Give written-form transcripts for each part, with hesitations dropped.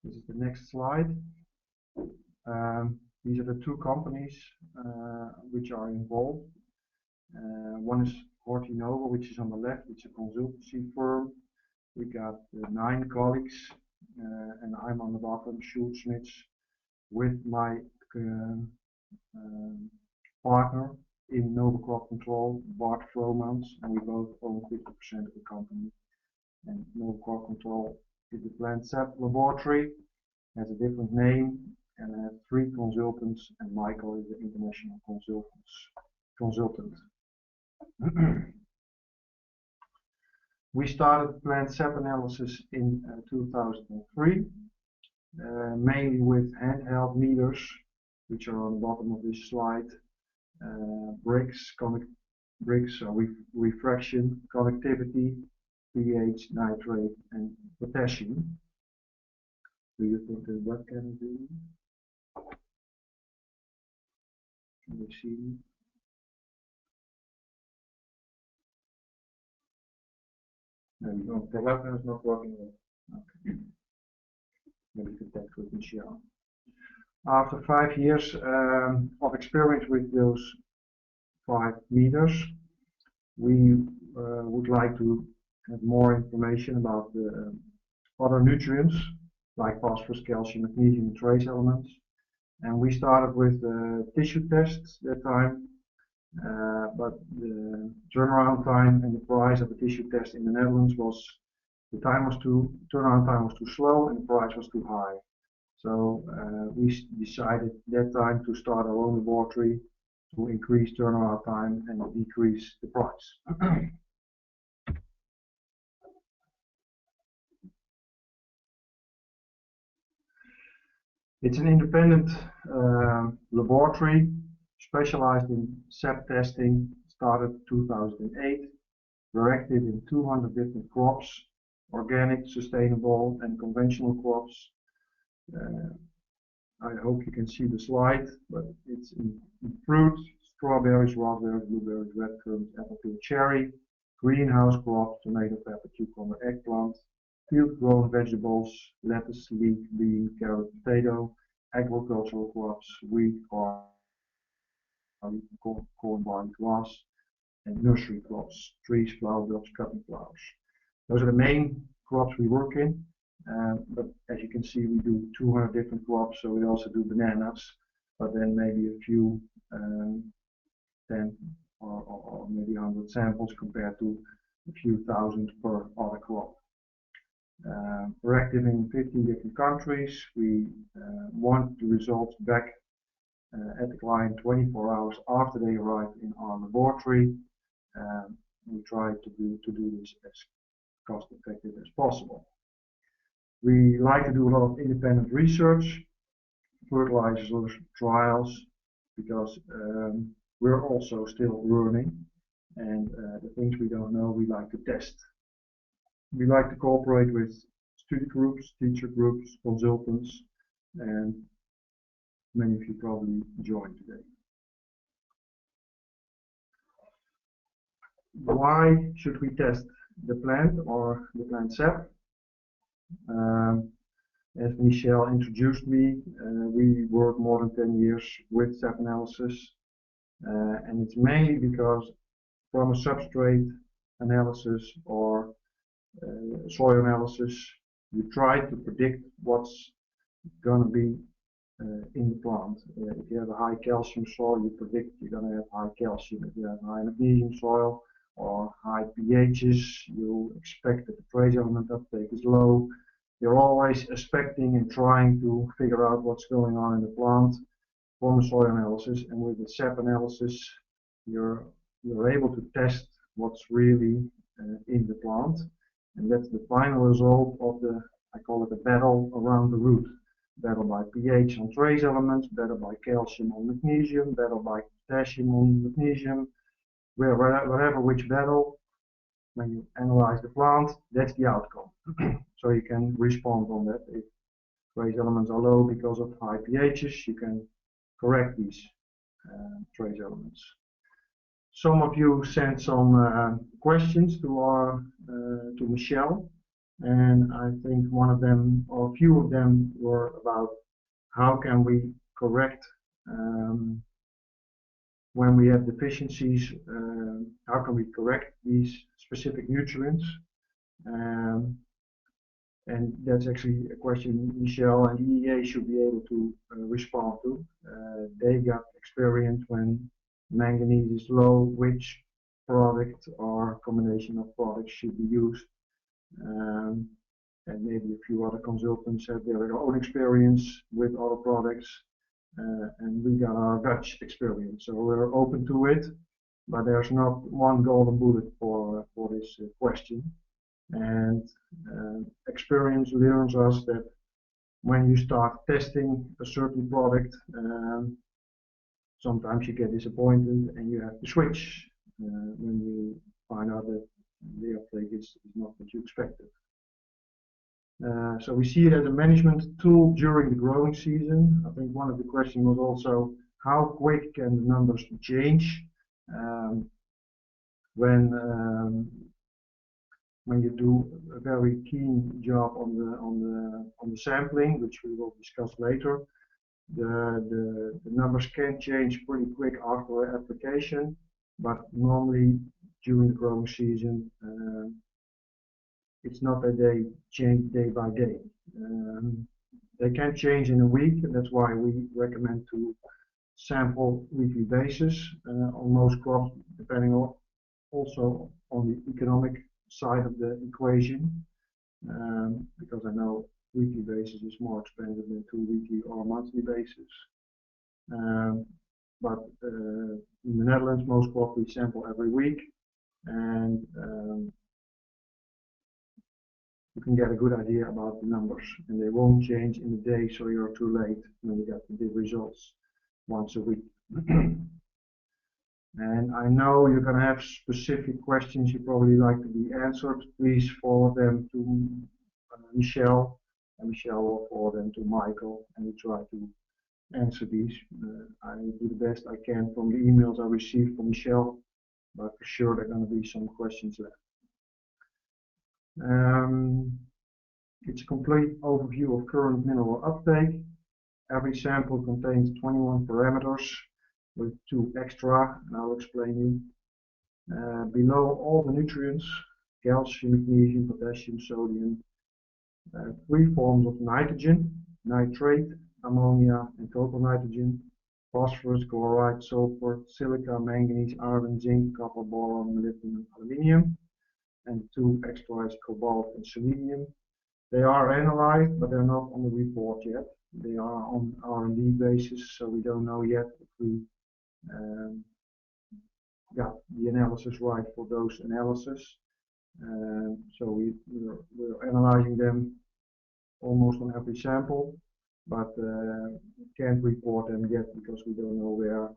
This is the next slide. These are the two companies which are involved. One is Fortinova, which is on the left. It's a consultancy firm. We got 9 colleagues, and I'm on the bottom, Schultzschmidt, with my partner in Noble Crop Control, Bart Vromans, and we both own 50% of the company. And Noble Crop Control is the plant SAP laboratory, has a different name, and I have 3 consultants, and Michael is the international consultant. We started plant SAP analysis in 2003, mainly with handheld meters, which are on the bottom of this slide. Bricks, refraction, conductivity, pH, nitrate, and potassium. Do you think the webcam is doing? Can you see me? No, the webcam is not working well. Okay. Maybe contact with Michelle. After 5 years of experience with those 5 meters, we would like to have more information about the other nutrients like phosphorus, calcium, magnesium, and trace elements. And we started with tissue tests that time, but the turnaround time and the price of a tissue test in the Netherlands was, turnaround time was too slow and the price was too high. So we decided that time to start our own laboratory to increase turnaround time and decrease the price. It's an independent laboratory specialized in SAP testing, started 2008. We're active in 200 different crops, organic, sustainable, and conventional crops. I hope you can see the slide, but it's in fruit, strawberries, raspberries, blueberries, red currants, apple, pear, cherry, greenhouse crops, tomato, pepper, cucumber, eggplant, field-grown vegetables, lettuce, leek, bean, carrot, potato, agricultural crops, wheat, corn, barley, grass, and nursery crops, trees, flower crops, cutting flowers. Those are the main crops we work in. But as you can see, we do 200 different crops, so we also do bananas, but then maybe a few 10 or maybe 100 samples compared to a few thousand per other crop. We're active in 15 different countries. We want the results back at the client 24 hours after they arrive in our laboratory. We try to do this as cost effective as possible. We like to do a lot of independent research, fertilizers, trials, because we're also still learning, and the things we don't know we like to test. We like to cooperate with study groups, teacher groups, consultants, and many of you probably joined today. Why should we test the plant or the plant SAP? As Michelle introduced me, we work more than 10 years with SAP analysis, and it's mainly because from a substrate analysis or soil analysis, you try to predict what's going to be in the plant. If you have a high calcium soil, you predict you're going to have high calcium. If you have high magnesium soil or high pHs, you expect that the trace element uptake is low. You're always expecting and trying to figure out what's going on in the plant from a soil analysis, and with the SAP analysis, you're able to test what's really in the plant. And that's the final result of the, I call it the battle around the root. Battle by pH on trace elements, battle by calcium on magnesium, battle by potassium on magnesium, wherever which battle, when you analyze the plant, that's the outcome. So you can respond on that. If trace elements are low because of high pHs, you can correct these trace elements. Some of you sent some questions to Michelle. And I think one of them, or a few of them, were about how can we correct when we have deficiencies, how can we correct these specific nutrients? And that's actually a question Michelle and EEA should be able to respond to. They got experience when manganese is low, which product or combination of products should be used. And maybe a few other consultants have their own experience with other products. And we got our Dutch experience, so we're open to it, but there's not one golden bullet for this question. And experience learns us that when you start testing a certain product, sometimes you get disappointed and you have to switch when you find out that the uptake is not what you expected. So we see it as a management tool during the growing season. I think one of the questions was also how quick can the numbers change when you do a very keen job on the sampling, which we will discuss later. The numbers can change pretty quick after application, but normally during the growing season it's not that they change day by day. They can change in a week, and that's why we recommend to sample weekly basis on most crops, depending on also on the economic side of the equation, because I know weekly basis is more expensive than 2 weekly or monthly basis. But in the Netherlands, most crops we sample every week, and you can get a good idea about the numbers, and they won't change in a day, so you're too late when you get the results once a week. And I know you're going to have specific questions you probably like to be answered. Please forward them to Michelle, and Michelle will forward them to Michael, and we try to answer these. I do the best I can from the emails I received from Michelle, but for sure there are going to be some questions left. It's a complete overview of current mineral uptake. Every sample contains 21 parameters with 2 extra, and I'll explain you. Below all the nutrients, calcium, magnesium, potassium, sodium, 3 forms of nitrogen, nitrate, ammonia, and total nitrogen, phosphorus, chloride, sulfur, silica, manganese, iron, zinc, copper, boron, molybdenum, and aluminium, and 2 extra is cobalt and selenium. They are analyzed, but they're not on the report yet. They are on R&D basis, so we don't know yet if we got the analysis right for those analyses. So we're analyzing them almost on every sample, but can't report them yet because we don't know where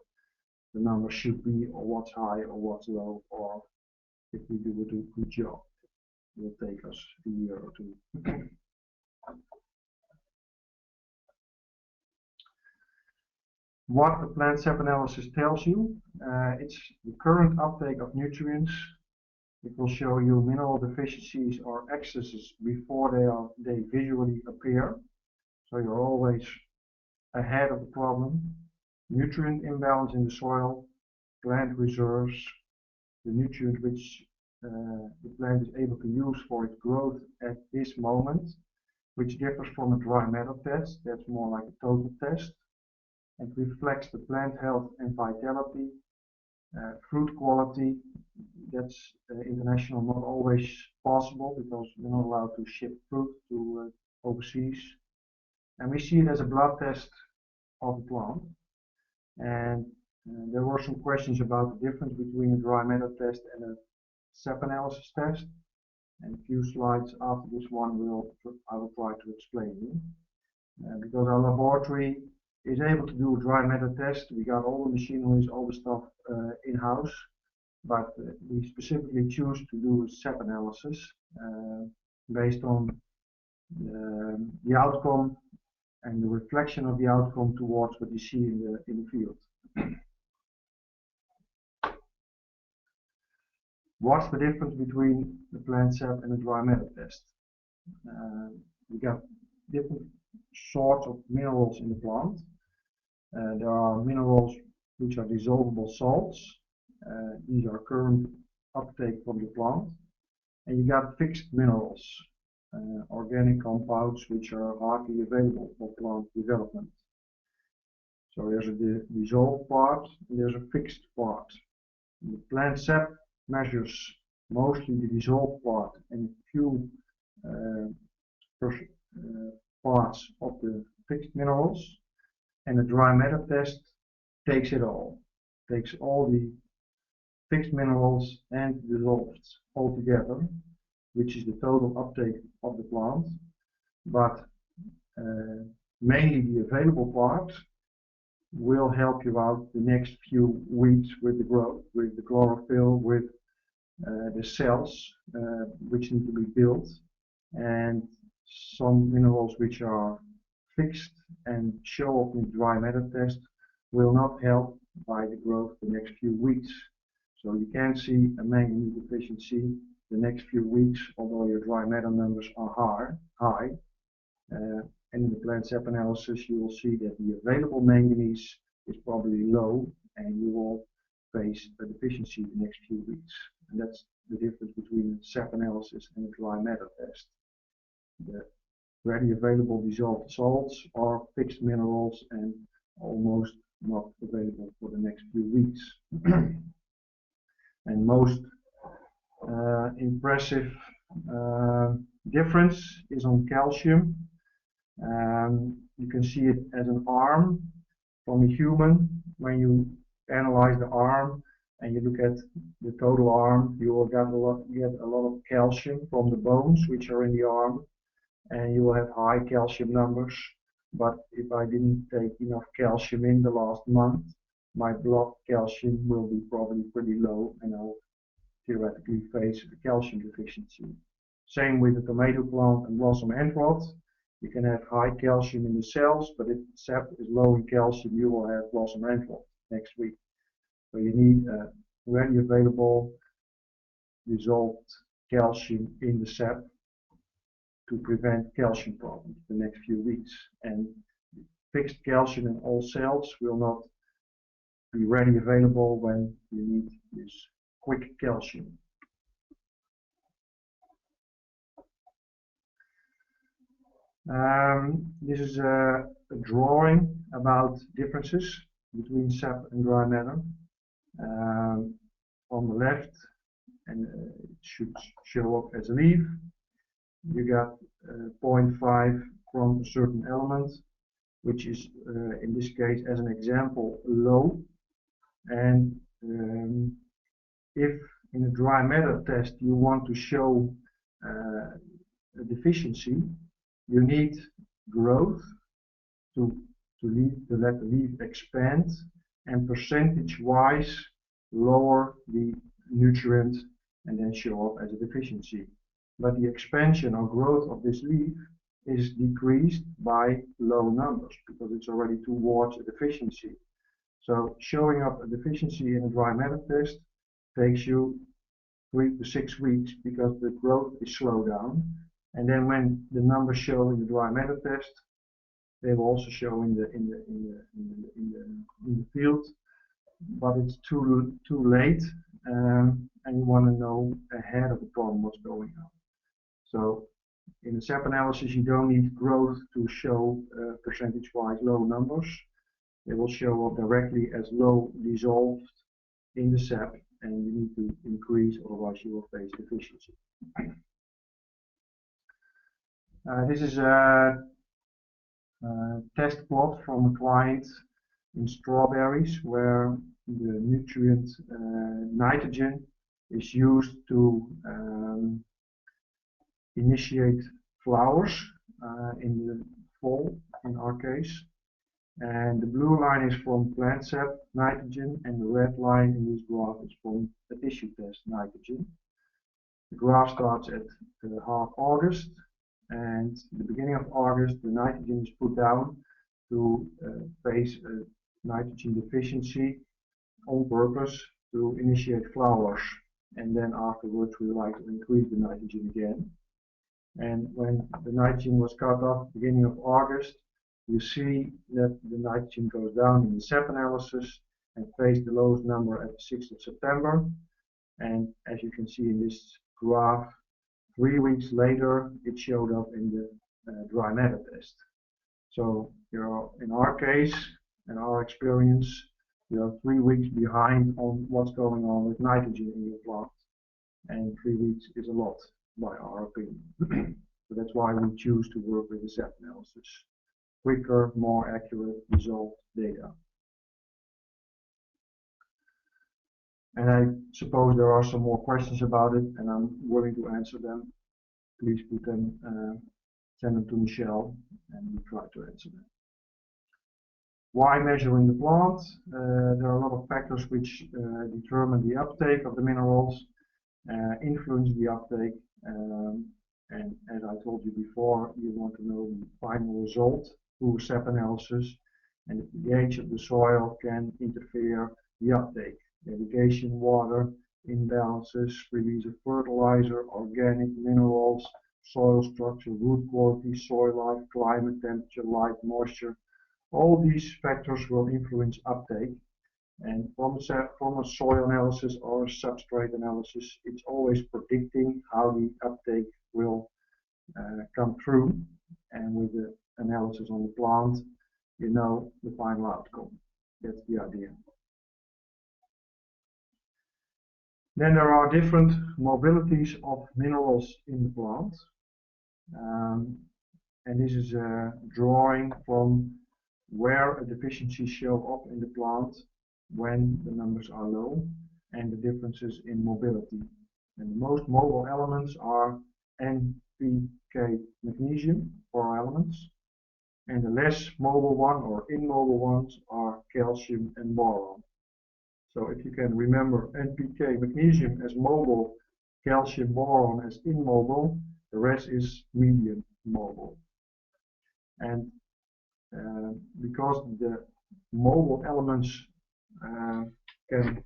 the numbers should be, or what's high or what's low, or if we do a good job. It will take us a year or 2. What the plant sap analysis tells you, it's the current uptake of nutrients. It will show you mineral deficiencies or excesses before they visually appear. So you're always ahead of the problem. Nutrient imbalance in the soil, plant reserves, the nutrient which the plant is able to use for its growth at this moment, which differs from a dry matter test. That's more like a total test. It reflects the plant health and vitality, fruit quality. That's international, not always possible because we're not allowed to ship fruit to overseas. And we see it as a blood test of the plant. And there were some questions about the difference between a dry matter test and a sap analysis test. And a few slides after this one I will try to explain you. Because our laboratory is able to do a dry matter test. We got all the machineries, all the stuff in-house, but we specifically choose to do a sap analysis based on the outcome and the reflection of the outcome towards what you see in the field. What's the difference between the plant sap and a dry matter test? We got different sorts of minerals in the plant. There are minerals which are dissolvable salts. These are current uptake from the plant. And you got fixed minerals, organic compounds which are hardly available for plant development. So there's a dissolved part and there's a fixed part. The plant sap measures mostly the dissolved part and a few parts of the fixed minerals, and the dry matter test takes it all. Takes all the fixed minerals and dissolved all together, which is the total uptake of the plant, but mainly the available part will help you out the next few weeks with the growth, with the chlorophyll, with the cells which need to be built, and some minerals which are fixed and show up in the dry matter test will not help by the growth the next few weeks. So you can see a manganese deficiency the next few weeks, although your dry matter numbers are high. And in the plant sap analysis, you will see that the available manganese is probably low, and you will face a deficiency the next few weeks. And that's the difference between the sap analysis and the dry matter test. The ready available dissolved salts are fixed minerals and almost not available for the next few weeks. And most impressive difference is on calcium. You can see it as an arm from a human. When you analyze the arm and you look at the total arm, you will get a lot of calcium from the bones which are in the arm, and you will have high calcium numbers. But if I didn't take enough calcium in the last month, my blood calcium will be probably pretty low, and I'll theoretically face a calcium deficiency. Same with the tomato plant and blossom end rot. You can have high calcium in the cells, but if the sap is low in calcium, you will have blossom end rot next week. So you need ready available dissolved calcium in the sap to prevent calcium problems the next few weeks. And fixed calcium in all cells will not be ready available when you need this quick calcium. This is a drawing about differences between sap and dry matter. On the left, and it should show up as a leaf, you got 0.5 from a certain element, which is in this case, as an example, low. And if in a dry matter test you want to show a deficiency, you need growth to let the leaf expand and percentage-wise lower the nutrient and then show up as a deficiency. But the expansion or growth of this leaf is decreased by low numbers because it's already towards a deficiency. So showing up a deficiency in a dry matter test takes you 3 to 6 weeks because the growth is slowed down. And then when the numbers show in the dry matter test, they will also show in the field, but it's too late, and you want to know ahead of the problem what's going on. So in the sap analysis, you don't need growth to show percentage-wise low numbers. They will show up directly as low dissolved in the sap, and you need to increase, otherwise you will face deficiency. This is a test plot from a client in strawberries where the nutrient nitrogen is used to initiate flowers in the fall, in our case. And the blue line is from plant sap nitrogen, and the red line in this graph is from the tissue test nitrogen. The graph starts at half August, and at the beginning of August the nitrogen is put down to face a nitrogen deficiency on purpose to initiate flowers, and then afterwards we like to increase the nitrogen again. And when the nitrogen was cut off beginning of August, you see that the nitrogen goes down in the SAP analysis and faced the lowest number at the 6th of September. And as you can see in this graph, 3 weeks later, it showed up in the dry matter test. So in our case, in our experience, you're 3 weeks behind on what's going on with nitrogen in your plant. And 3 weeks is a lot, by our opinion. So that's why we choose to work with the SAP analysis. Quicker, more accurate result data. And I suppose there are some more questions about it, and I'm willing to answer them. Please put them, send them to Michelle, and we'll try to answer them. Why measuring the plant? There are a lot of factors which determine the uptake of the minerals, influence the uptake, and as I told you before, you want to know the final result through SAP analysis, and the pH of the soil can interfere the uptake. Irrigation, water, imbalances, release of fertilizer, organic minerals, soil structure, root quality, soil life, climate, temperature, light, moisture. All these factors will influence uptake. And from a soil analysis or a substrate analysis, it's always predicting how the uptake will come through. And with the analysis on the plant, you know the final outcome. That's the idea. Then there are different mobilities of minerals in the plant. And this is a drawing from where a deficiency show up in the plant when the numbers are low, and the differences in mobility. And the most mobile elements are NPK magnesium, 4 elements, and the less mobile one or immobile ones are calcium and boron. So if you can remember NPK magnesium as mobile, calcium boron as immobile, the rest is medium mobile. And because the mobile elements can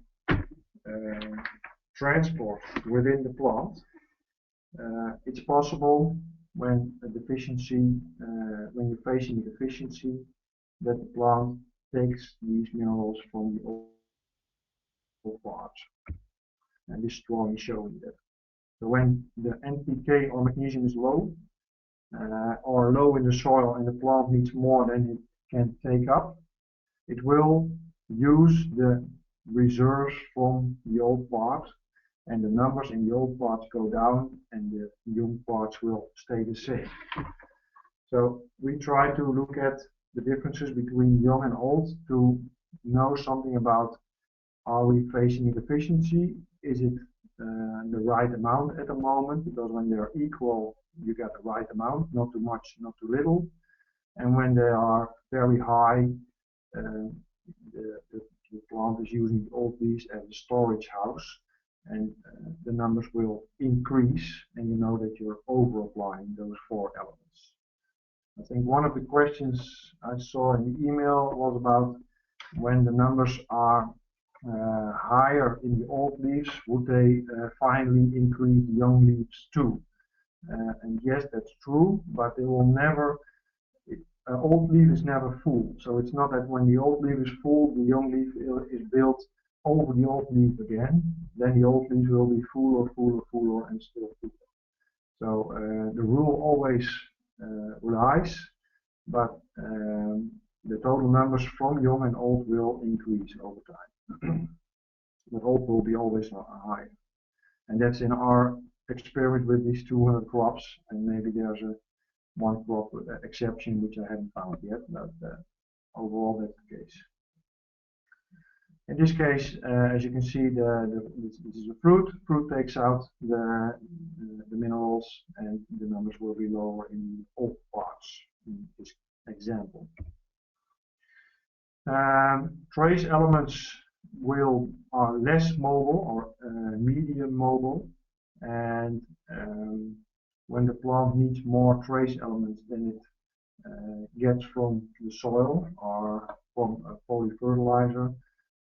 transport within the plant, it's possible when a deficiency, when you're facing a deficiency, that the plant takes these minerals from the old parts. And this drawing is showing that. So when the NPK or magnesium is low, or low in the soil, and the plant needs more than it can take up, it will use the reserves from the old part, and the numbers in the old parts go down and the young parts will stay the same. So we try to look at the differences between young and old to know something about, are we facing a deficiency? Is it the right amount at the moment? Because when they are equal, you get the right amount, not too much, not too little. And when they are very high, the plant is using the old leaves as a storage house, and the numbers will increase, and you know that you're over applying those 4 elements. I think one of the questions I saw in the email was about when the numbers are higher in the old leaves, would they finally increase the young leaves too? And yes, that's true, but they will never, old leaf is never full. So it's not that when the old leaf is full, the young leaf is built over the old leaf again, then the old leaf will be fuller, fuller, fuller, and still fuller. So the rule always lies, but the total numbers from young and old will increase over time. But old will be always higher. And that's in our experiment with these 200 crops, and maybe there's one crop exception which I haven't found yet, but overall that's the case. In this case, as you can see, this is a fruit. Fruit takes out the minerals, and the numbers will be lower in the old parts in this example. Trace elements are less mobile or medium mobile, and when the plant needs more trace elements than it gets from the soil or from a polyfertilizer,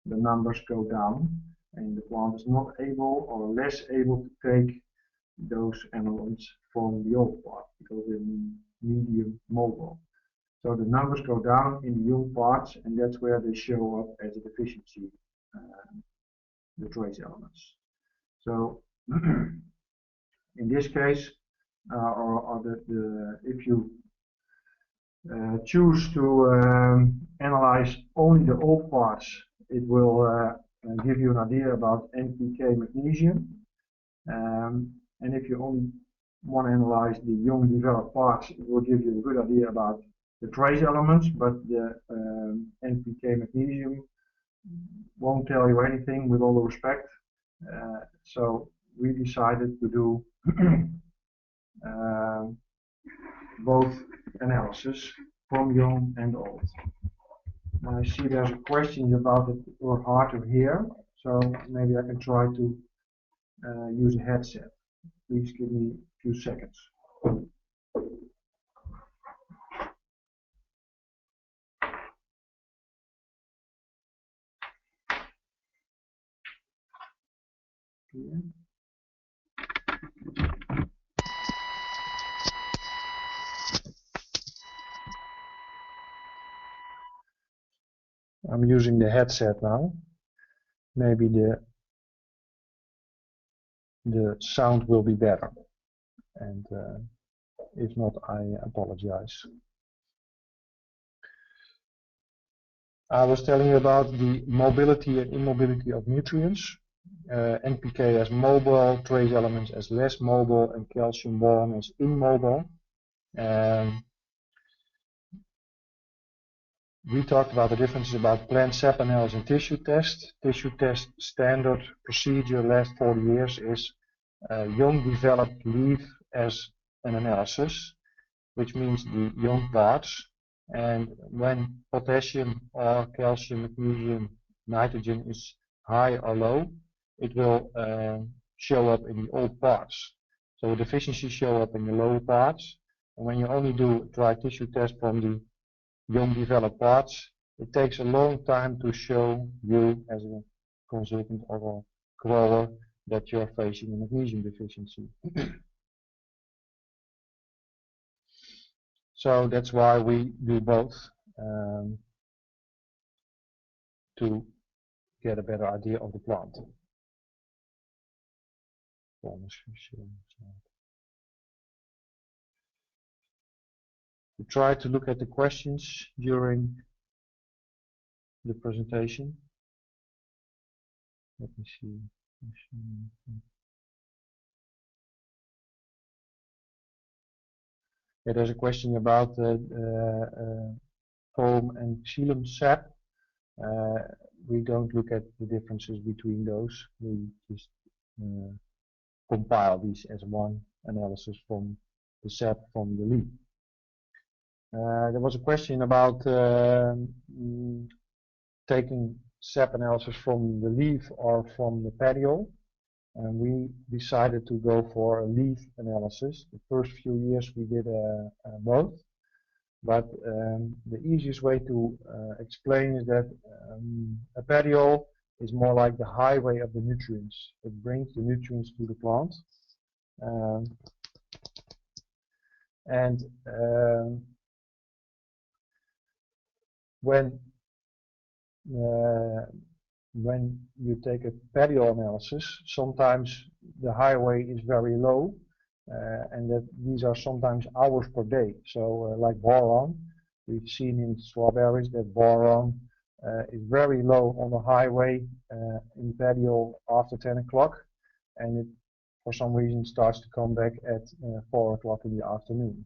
the numbers go down, and the plant is not able or less able to take those anions from the old part because they're medium mobile. So the numbers go down in the young parts, and that's where they show up as a deficiency, the trace elements. So in this case, if you choose to analyze only the old parts, it will give you an idea about NPK magnesium. And if you only want to analyze the young developed parts, it will give you a good idea about the trace elements, but the NPK magnesium won't tell you anything, with all the respect. So we decided to do both analysis from young and old. I see there's a question about it or hard to hear, so maybe I can try to use a headset. Please give me a few seconds. Yeah. I'm using the headset now. Maybe the sound will be better, and if not, I apologize. I was telling you about the mobility and immobility of nutrients. NPK as mobile, trace elements as less mobile, and calcium boron as immobile. We talked about the differences about plant sap analysis and tissue test. Tissue test standard procedure last 40 years is young developed leaf as an analysis, which means the young parts. And when potassium or calcium, magnesium, nitrogen is high or low, it will show up in the old parts. So deficiencies show up in the lower parts. And when you only do dry tissue test from the young developed parts, it takes a long time to show you as a consultant or a grower that you're facing a magnesium deficiency. So that's why we do both, to get a better idea of the plant. We try to look at the questions during the presentation. Let me see. Yeah, there's a question about foam and xylem sap. We don't look at the differences between those. We just compile these as one analysis from the sap from the leaf. There was a question about taking sap analysis from the leaf or from the petiole, and we decided to go for a leaf analysis. The first few years we did both, but the easiest way to explain is that a petiole is more like the highway of the nutrients. It brings the nutrients to the plant. When you take a petiole analysis, sometimes the highway is very low, and that these are sometimes hours per day. So like boron, we've seen in strawberries that boron is very low on the highway in petiole after 10 o'clock, and it for some reason starts to come back at 4 o'clock in the afternoon.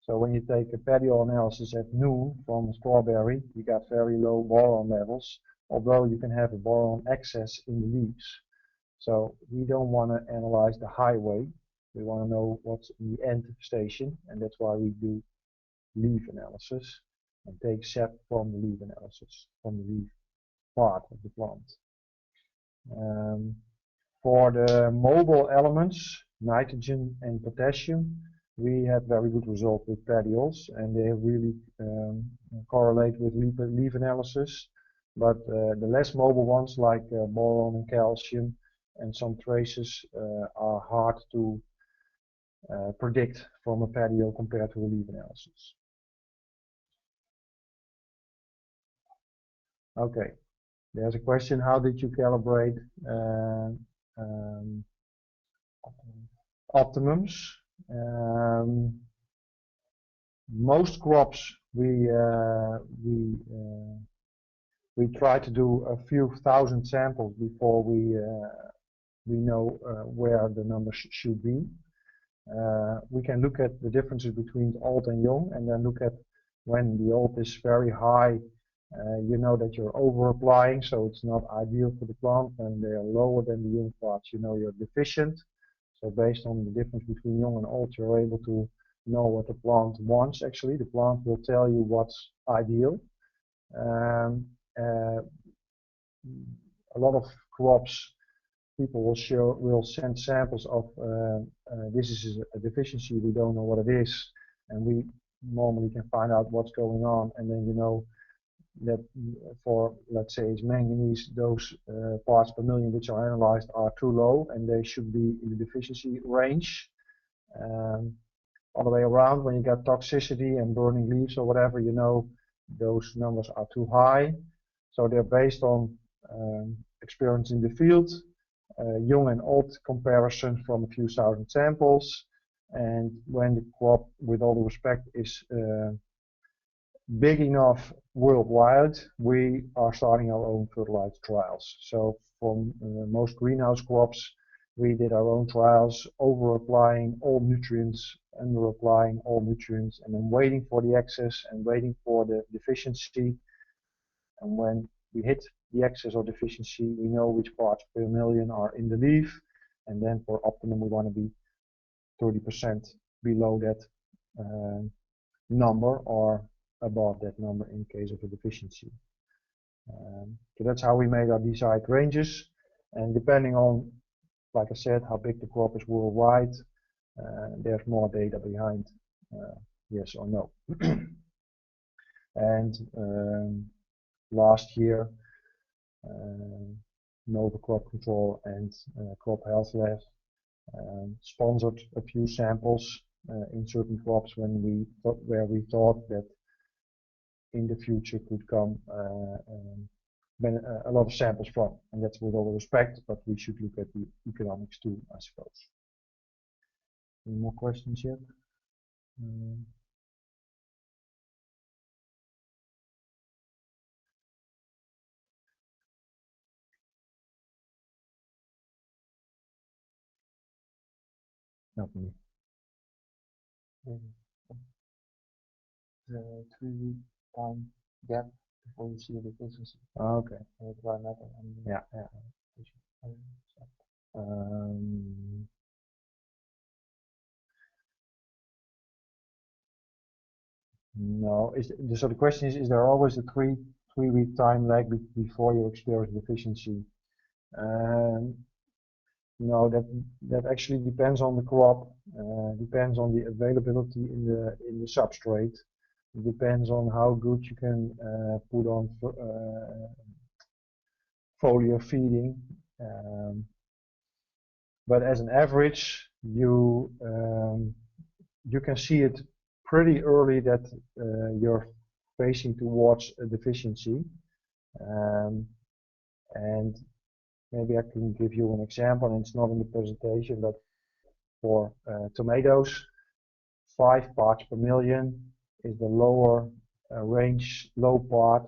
So when you take a petiole analysis at noon from a strawberry, you got very low boron levels, although you can have a boron excess in the leaves. So we don't want to analyze the highway. We want to know what's in the end station, and that's why we do leaf analysis and take sap from the leaf analysis, from the leaf part of the plant. For the mobile elements, nitrogen and potassium, we had very good results with petioles, and they really correlate with leaf analysis. But the less mobile ones, like boron and calcium and some traces, are hard to predict from a patio compared to a leaf analysis. Okay, there's a question: how did you calibrate optimums? Most crops we try to do a few thousand samples before we know where the numbers should be. We can look at the differences between old and young, and then look at when the old is very high. You know that you're over applying, so it's not ideal for the plant. When they are lower than the young parts, you know you're deficient. So based on the difference between young and old, you're able to know what the plant wants. Actually, the plant will tell you what's ideal. A lot of crops, people will send samples of this is a deficiency, we don't know what it is, and we normally can find out what's going on, and then you know that for, let's say, it's manganese, those parts per million which are analyzed are too low and they should be in the deficiency range. Other way around, when you got toxicity and burning leaves or whatever, you know those numbers are too high. So they're based on experience in the field, young and old comparison from a few thousand samples, and when the crop, with all due respect, is big enough worldwide, we are starting our own fertilizer trials. So for most greenhouse crops, we did our own trials, over applying all nutrients, under applying all nutrients, and then waiting for the excess and waiting for the deficiency. And when we hit the excess or deficiency, we know which parts per million are in the leaf, and then for optimum we want to be 30% below that number or above that number in case of a deficiency. So that's how we made our desired ranges, and depending on, like I said, how big the crop is worldwide, there's more data behind yes or no. And last year, Nova Crop Control and Crop Health Lab sponsored a few samples in certain crops where we thought that in the future could come a lot of samples from, and that's with all respect, but we should look at the economics too, I suppose. Any more questions yet? Not me. The 3-week time gap before you see the deficiency. Okay. Yeah. No. So the question is there always a three-week time lag before you experience deficiency? No, that actually depends on the crop, depends on the availability in the substrate. It depends on how good you can put on foliar feeding. But as an average, you can see it pretty early that you're facing towards a deficiency. And maybe I can give you an example, and it's not in the presentation, but for tomatoes, 5 parts per million is the lower range, low part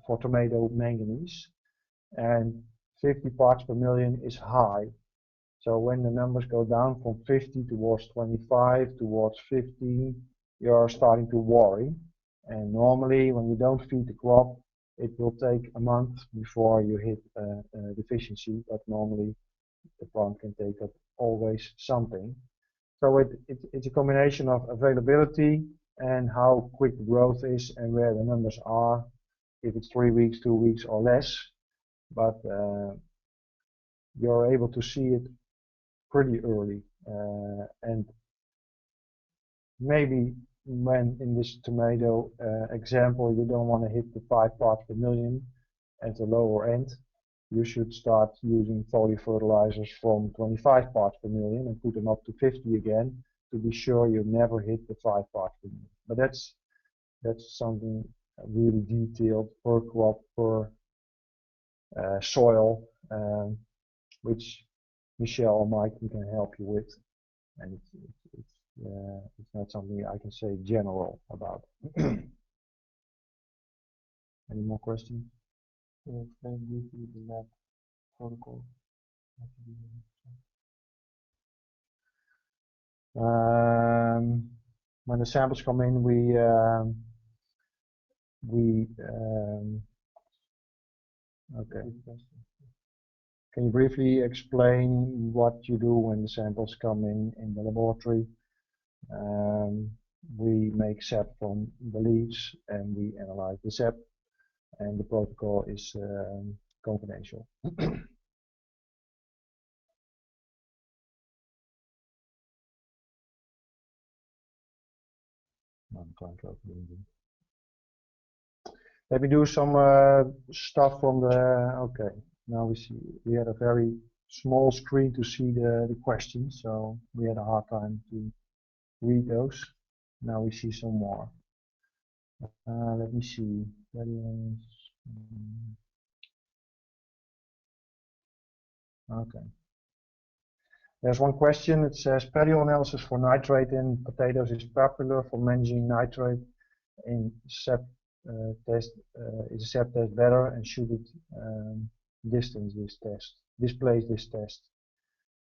for tomato manganese, and 50 parts per million is high. So when the numbers go down from 50 towards 25 towards 15, you're starting to worry. And normally when you don't feed the crop, it will take a month before you hit deficiency, but normally the plant can take up always something. So it's a combination of availability and how quick the growth is and where the numbers are, if it's 3 weeks, 2 weeks or less. But you're able to see it pretty early. And maybe when in this tomato example, you don't want to hit the 5 parts per million at the lower end, you should start using foliar fertilizers from 25 parts per million and put them up to 50 again to be sure you never hit the 5 parts per million. But that's something really detailed per crop, per soil, which Michelle or Mike can help you with, and it's not something I can say general about. Any more questions? Can you explain briefly the lab protocol? When the samples come in, okay. Can you briefly explain what you do when the samples come in the laboratory? We make sap from the leaves and we analyze the sap, and the protocol is confidential. Let me do some stuff from the, okay, now we see, we had a very small screen to see the questions, so we had a hard time to read those. Now we see some more. Let me see. Okay. There's one question. It says PADIO analysis for nitrate in potatoes is popular for managing nitrate in sap test. Is a sap test better, and should it displace this test?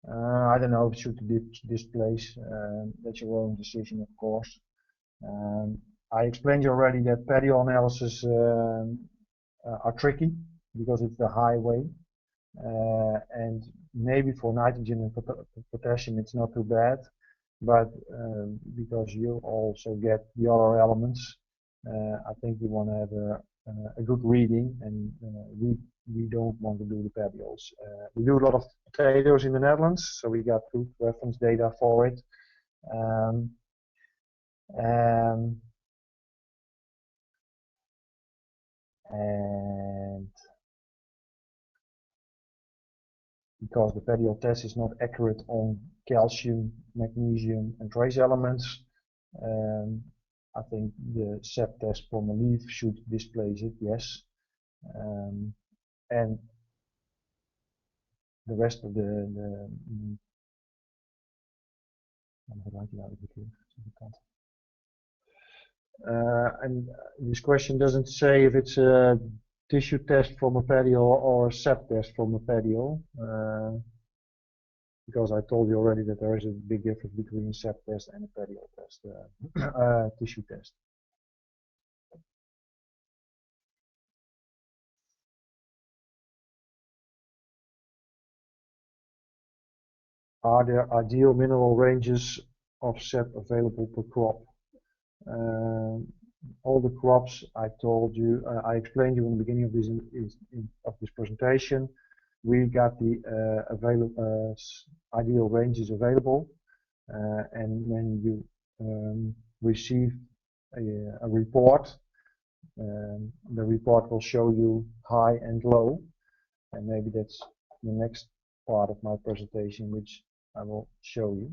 I don't know if it should displace. That's your own decision, of course. I explained already that PADIO analysis are tricky because it's the highway, and maybe for nitrogen and potassium it's not too bad, but because you also get the other elements, I think you want to have a good reading, and we don't want to do the PADIOs. We do a lot of potatoes in the Netherlands, so we got good reference data for it. And because the PADIO test is not accurate on calcium, magnesium and trace elements, I think the sap test from a leaf should displace it, yes. And the rest of and this question doesn't say if it's a tissue test from a PADIO or a sap test from a PADIO, because I told you already that there is a big difference between a sap test and a PADIO test, tissue test. Are there ideal mineral ranges of sap available per crop? All the crops I told you, I explained you in the beginning of this presentation. We got the ideal ranges available, and when you receive a report, the report will show you high and low, and maybe that's the next part of my presentation, which I will show you.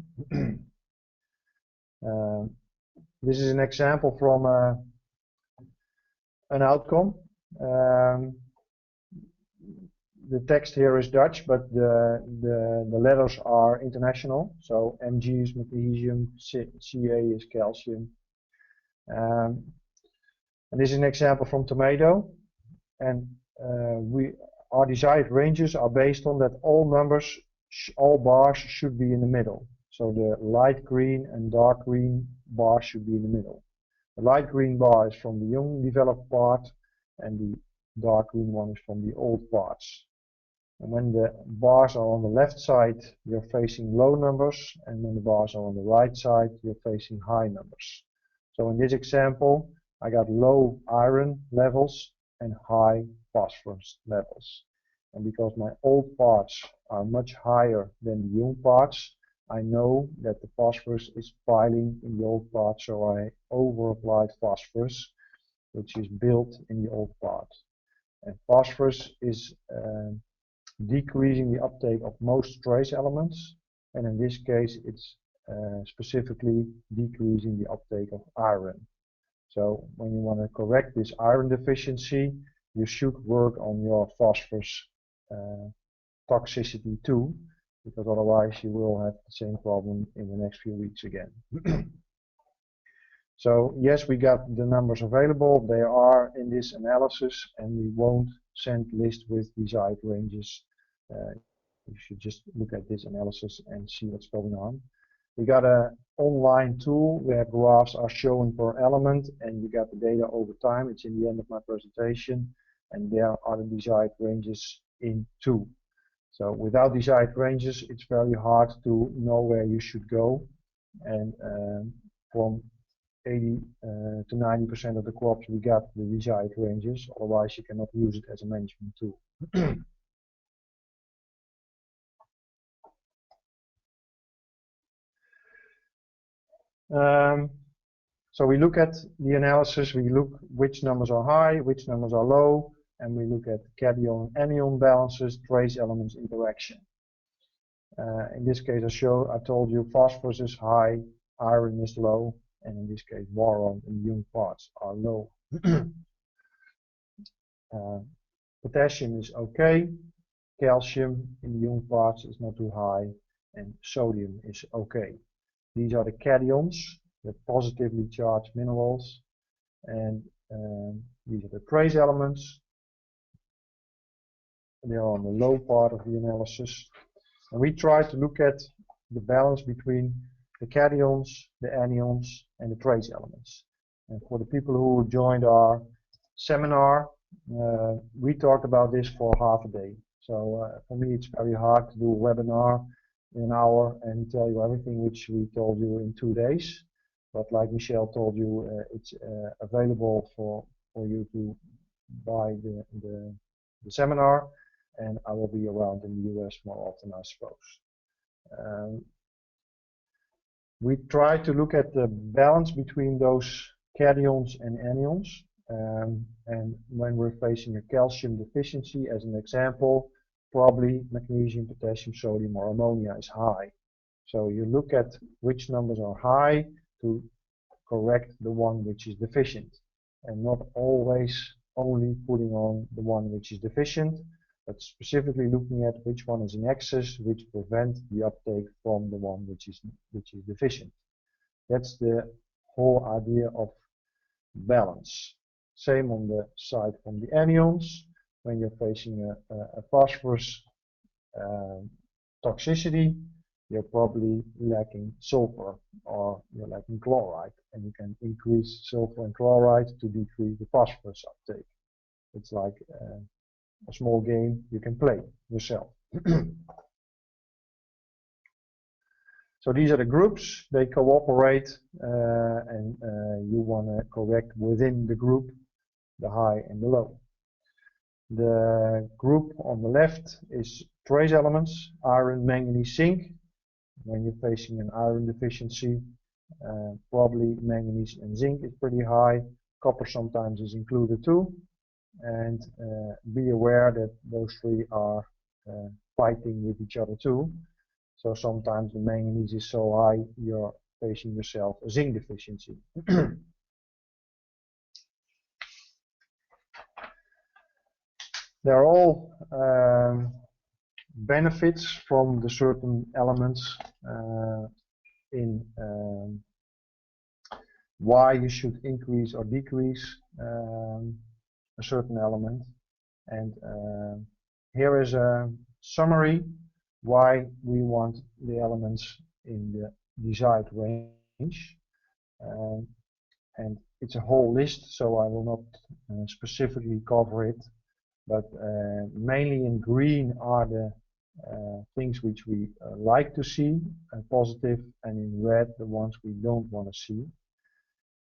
This is an example from an outcome. The text here is Dutch, but the letters are international. So Mg is magnesium, Ca is calcium. And this is an example from tomato. And our desired ranges are based on that all numbers, all bars should be in the middle. So the light green and dark green bars should be in the middle. The light green bar is from the young developed part, and the dark green one is from the old parts. And when the bars are on the left side, you're facing low numbers, and when the bars are on the right side, you're facing high numbers. So in this example, I got low iron levels and high phosphorus levels. And because my old parts are much higher than the young parts, I know that the phosphorus is piling in the old part, so I over-applied phosphorus, which is built in the old part. And phosphorus is decreasing the uptake of most trace elements, and in this case it's specifically decreasing the uptake of iron. So when you want to correct this iron deficiency, you should work on your phosphorus toxicity too, because otherwise you will have the same problem in the next few weeks again. So yes, we got the numbers available. They are in this analysis, and we won't send list with desired ranges. You should just look at this analysis and see what's going on. We got an online tool where graphs are shown per element, and you got the data over time. It's in the end of my presentation, and there are the desired ranges in too. So without desired ranges, it's very hard to know where you should go. And from 80 to 90% of the crops, we got the desired ranges. Otherwise, you cannot use it as a management tool. So we look at the analysis, we look which numbers are high, which numbers are low, and we look at cation and anion balances, trace elements interaction. In this case, I told you phosphorus is high, iron is low, and in this case, boron and young parts are low. Potassium is okay, calcium in the young parts is not too high, and sodium is okay. These are the cations, the positively charged minerals, and these are the trace elements. They are on the low part of the analysis. And we try to look at the balance between the cations, the anions, and the trace elements. And for the people who joined our seminar, we talked about this for half a day. So for me, it's very hard to do a webinar in an hour and tell you everything which we told you in 2 days. But like Michelle told you, it's available for you to buy the seminar, and I will be around in the US more often, I suppose. We try to look at the balance between those cations and anions. And when we're facing a calcium deficiency, as an example, probably magnesium, potassium, sodium, or ammonia is high. So you look at which numbers are high to correct the one which is deficient, and not always only putting on the one which is deficient, but specifically looking at which one is in excess, which prevent the uptake from the one which is deficient. That's the whole idea of balance. Same on the side from the anions. When you're facing a phosphorus toxicity, you're probably lacking sulfur, or you're lacking chloride, and you can increase sulfur and chloride to decrease the phosphorus uptake. It's like a small game you can play yourself. So these are the groups, they cooperate, and you want to correct within the group the high and the low. The group on the left is trace elements, iron, manganese, zinc. When you're facing an iron deficiency, probably manganese and zinc is pretty high. Copper sometimes is included too. And be aware that those three are fighting with each other too. So sometimes the manganese is so high, you're facing yourself a zinc deficiency. They're all benefits from the certain elements in why you should increase or decrease a certain element. And here is a summary why we want the elements in the desired range. And it's a whole list, so I will not specifically cover it. But mainly in green are the things which we like to see, positive, and in red the ones we don't want to see.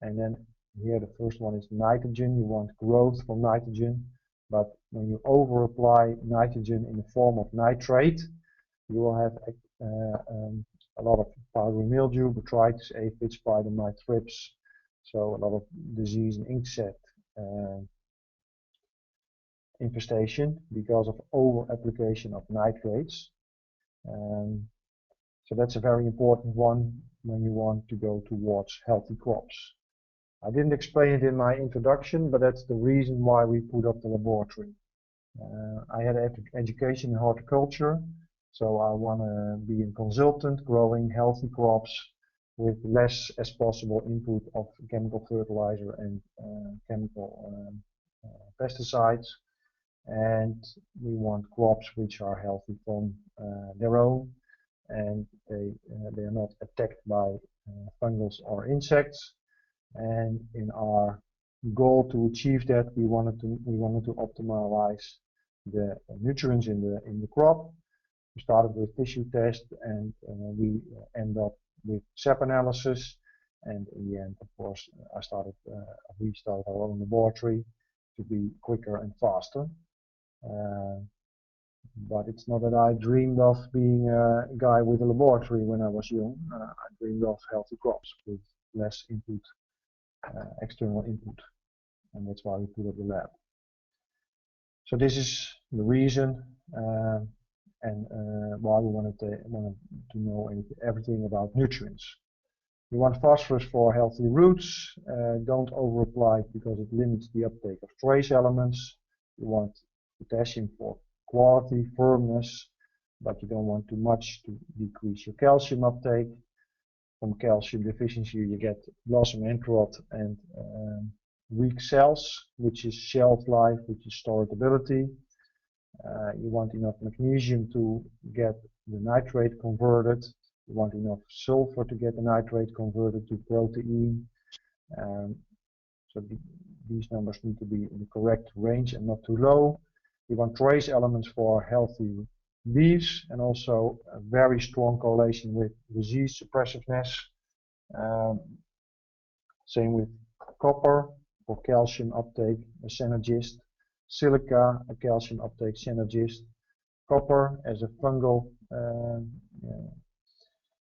And then here the first one is nitrogen. You want growth from nitrogen, but when you over apply nitrogen in the form of nitrate, you will have a lot of powdery mildew, botrytis, aphids, spider mite, thrips, so a lot of disease and insect infestation because of over application of nitrates. So that's a very important one when you want to go towards healthy crops. I didn't explain it in my introduction, but that's the reason why we put up the laboratory. I had education in horticulture, so I want to be a consultant growing healthy crops with less as possible input of chemical fertilizer and chemical pesticides. And we want crops which are healthy from their own, and they are not attacked by fungus or insects. And in our goal to achieve that, we wanted to optimize the nutrients in the crop. We started with tissue test, and we end up with SAP analysis. And in the end, of course, we started our own laboratory to be quicker and faster. But it's not that I dreamed of being a guy with a laboratory when I was young. I dreamed of healthy crops with less input, external input, and that's why we put up the lab. So this is the reason and why we wanted to know everything about nutrients. You want phosphorus for healthy roots. Don't over-apply because it limits the uptake of trace elements. You want potassium for quality, firmness, but you don't want too much to decrease your calcium uptake. From calcium deficiency you get blossom end rot and weak cells, which is shelf life, which is storability. You want enough magnesium to get the nitrate converted. You want enough sulfur to get the nitrate converted to protein. So these numbers need to be in the correct range and not too low. You want trace elements for healthy leaves, and also a very strong correlation with disease suppressiveness. Same with copper for calcium uptake, a synergist. Silica, a calcium uptake synergist. Copper as a fungal,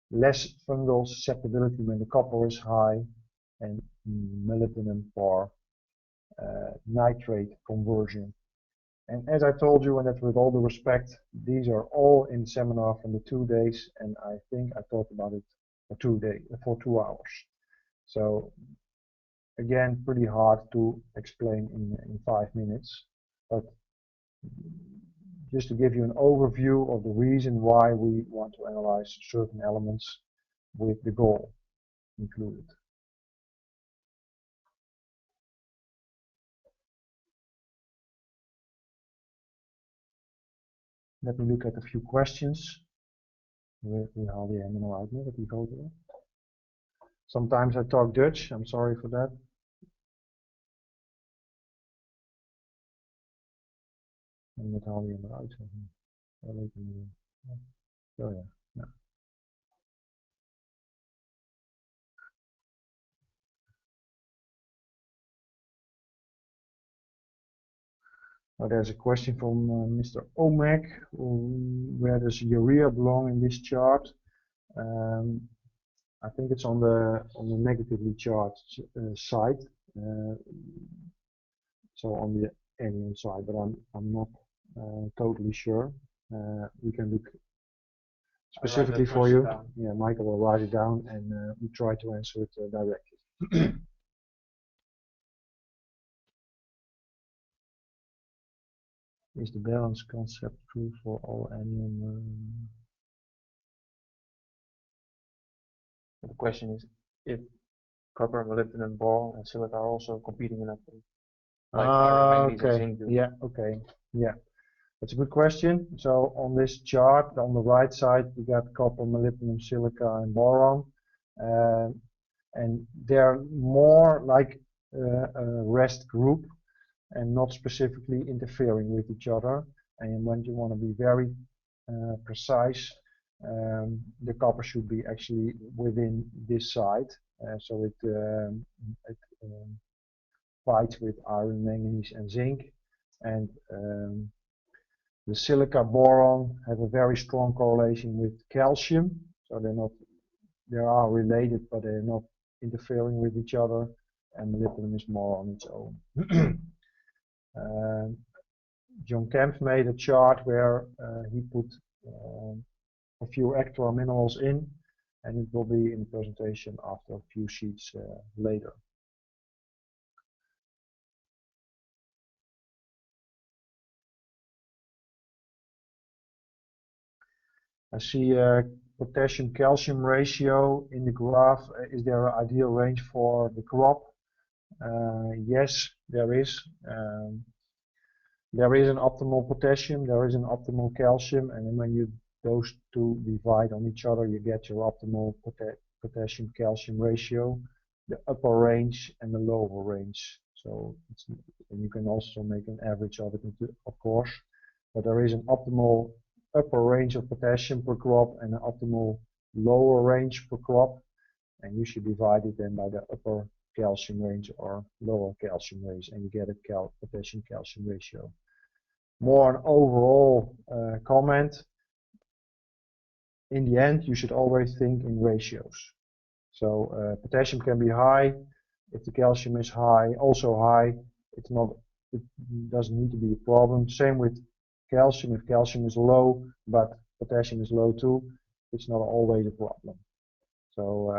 less fungal susceptibility when the copper is high, and molybdenum for nitrate conversion. And as I told you, and that with all due respect, these are all in seminar from the 2 days, and I think I talked about it for 2 hours. So again, pretty hard to explain in 5 minutes, but just to give you an overview of the reason why we want to analyze certain elements with the goal included. Let me look at a few questions. Sometimes I talk Dutch, I'm sorry for that. En wat haal je eruit? Oh ja. Ja. Oh, there's a question from Mr. Omek. Where does urea belong in this chart? I think it's on the negatively charged side, so on the anion side, but I'm not totally sure. We can look specifically for you. Yeah, Michael will write it down, and we try to answer it directly. Is the balance concept true for all anion? The question is if copper, molybdenum, boron, and silica are also competing in uptake. Like iron, manganese, and zinc do. Yeah, okay. Yeah. That's a good question. So on this chart, on the right side, we got copper, molybdenum, silica, and boron. And they're more like a rest group and not specifically interfering with each other. And when you want to be very precise, the copper should be actually within this side. So it fights with iron, manganese, and zinc. And the silica boron have a very strong correlation with calcium, so they are related, but they're not interfering with each other. And molybdenum is more on its own. John Kempf made a chart where he put a few extra minerals in, and it will be in the presentation after a few sheets later. I see a potassium-calcium ratio in the graph. Is there an ideal range for the crop? Yes, there is. There is an optimal potassium, there is an optimal calcium, and then when you those two divide on each other, you get your optimal potassium-calcium ratio, the upper range and the lower range. So and you can also make an average of it, of course, but there is an optimal upper range of potassium per crop and an optimal lower range per crop, and you should divide it then by the upper calcium range or lower calcium range, and you get a potassium-calcium ratio. More an overall comment. In the end, you should always think in ratios. So potassium can be high. If the calcium is high, also high, it doesn't need to be a problem. Same with calcium. If calcium is low, but potassium is low too, it's not always a problem. So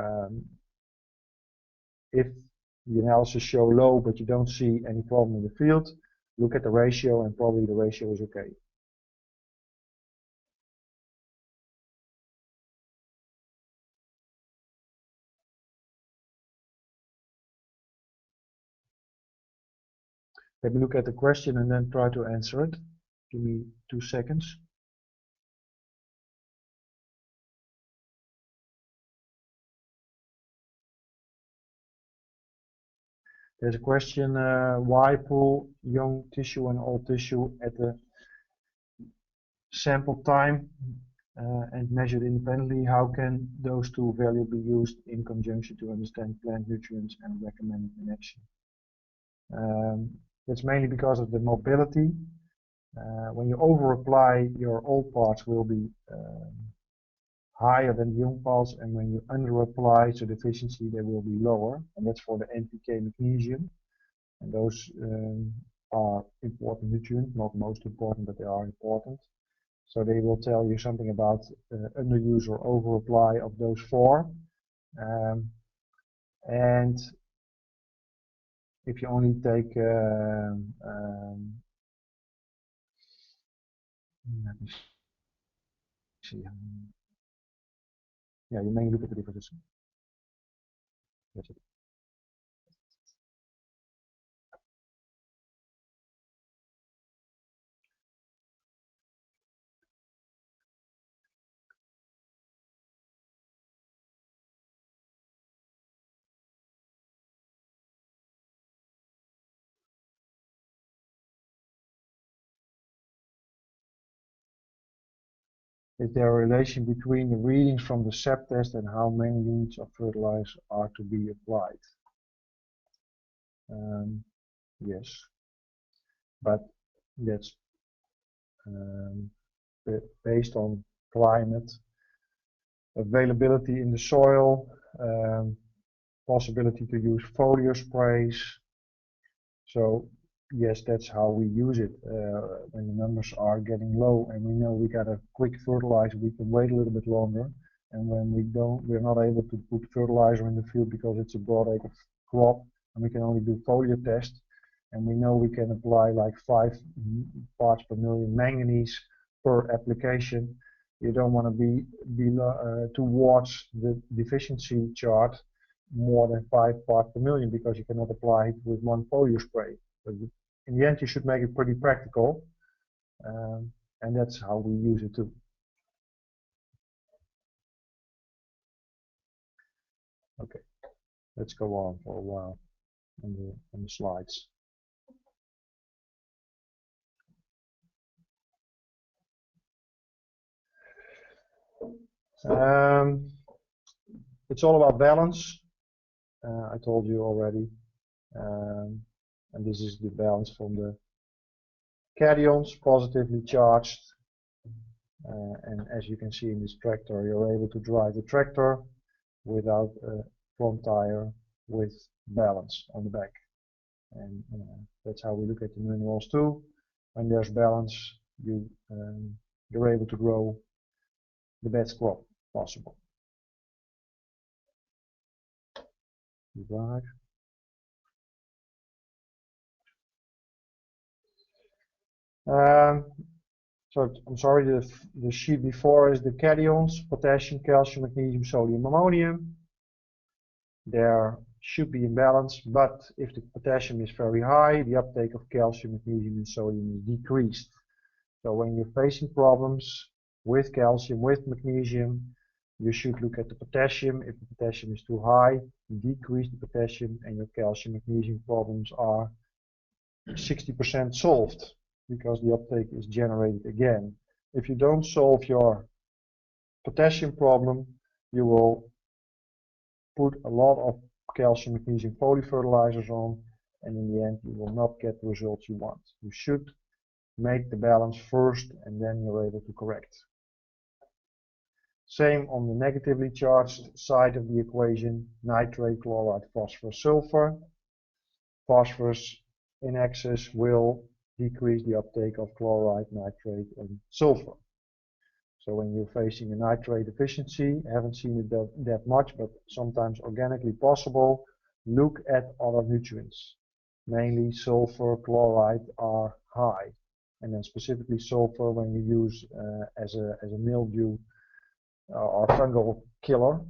if the analysis show low, but you don't see any problem in the field, look at the ratio, and probably the ratio is okay. Let me look at the question and then try to answer it. Give me 2 seconds. There's a question, why pull young tissue and old tissue at the sample time and measured independently? How can those two values be used in conjunction to understand plant nutrients and recommended in action? That's mainly because of the mobility. When you over-apply, your old parts will be higher than the young parts, and when you under-apply to deficiency, they will be lower, and that's for the NPK magnesium. And those are important nutrients, not most important, but they are important. So they will tell you something about underuse or over-apply of those 4. And if you only take let me see. Yeah, you may look at the differences. That's it. Is there a relation between the readings from the SEP test and how many units of fertilizer are to be applied? Yes, but that's based on climate, availability in the soil, possibility to use foliar sprays. So yes, that's how we use it. When the numbers are getting low and we know we got a quick fertilizer, we can wait a little bit longer. And when we're not able to put fertilizer in the field because it's a broadacre crop and we can only do foliar test, and we know we can apply like 5 parts per million manganese per application. You don't want to be towards the deficiency chart more than 5 parts per million because you cannot apply it with 1 foliar spray. But in the end, you should make it pretty practical, and that's how we use it too. Okay, let's go on for a while on the slides. It's all about balance. I told you already, and this is the balance from the cations, positively charged, and as you can see in this tractor, you're able to drive the tractor without a front tire with balance on the back, and that's how we look at the minerals too. when there's balance, you're able to grow the best crop possible. Right. So I'm sorry, the sheet before is the cations: potassium, calcium, magnesium, sodium, ammonium. There should be imbalance, but if the potassium is very high, the uptake of calcium, magnesium, and sodium is decreased. So when you're facing problems with calcium, with magnesium, you should look at the potassium. If the potassium is too high, decrease the potassium, and your calcium, magnesium problems are 60% solved, because the uptake is generated again. If you don't solve your potassium problem, you will put a lot of calcium, magnesium, polyfertilizers on, and in the end you will not get the results you want. You should make the balance first, and then you're able to correct. Same on the negatively charged side of the equation: nitrate, chloride, phosphorus, sulfur. Phosphorus in excess will decrease the uptake of chloride, nitrate, and sulfur. So when you're facing a nitrate deficiency, I haven't seen it that much, but sometimes organically possible, look at other nutrients. Mainly sulfur, chloride are high, and then specifically sulfur when you use as a mildew or fungal killer,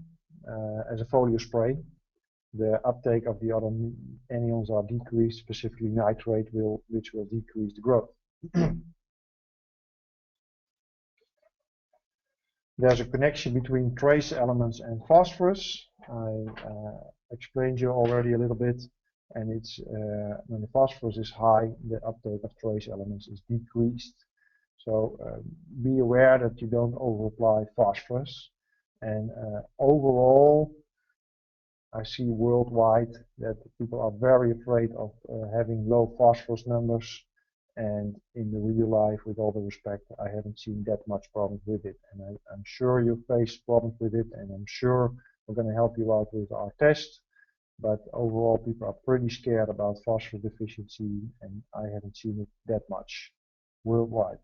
as a foliar spray. The uptake of the other anions are decreased, specifically nitrate, which will decrease the growth. There's a connection between trace elements and phosphorus. I explained you already a little bit, and it's when the phosphorus is high, the uptake of trace elements is decreased. So be aware that you don't over-apply phosphorus. And overall, I see worldwide that people are very afraid of having low phosphorus numbers, and in the real life, with all the respect, I haven't seen that much problems with it. And I'm sure you face problems with it, and I'm sure we're going to help you out with our test. But overall, people are pretty scared about phosphorus deficiency, and I haven't seen it that much worldwide.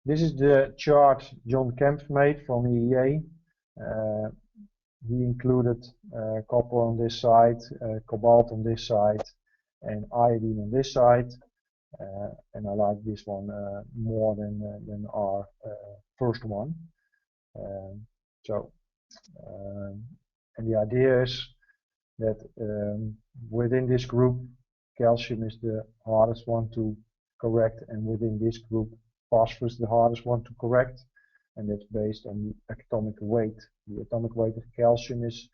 This is the chart John Kempf made from EEA. He included copper on this side, cobalt on this side, and iodine on this side. And I like this one more than our first one. And the idea is that within this group, calcium is the hardest one to correct, and within this group, phosphorus is the hardest one to correct, and that's based on the atomic weight. The atomic weight of calcium is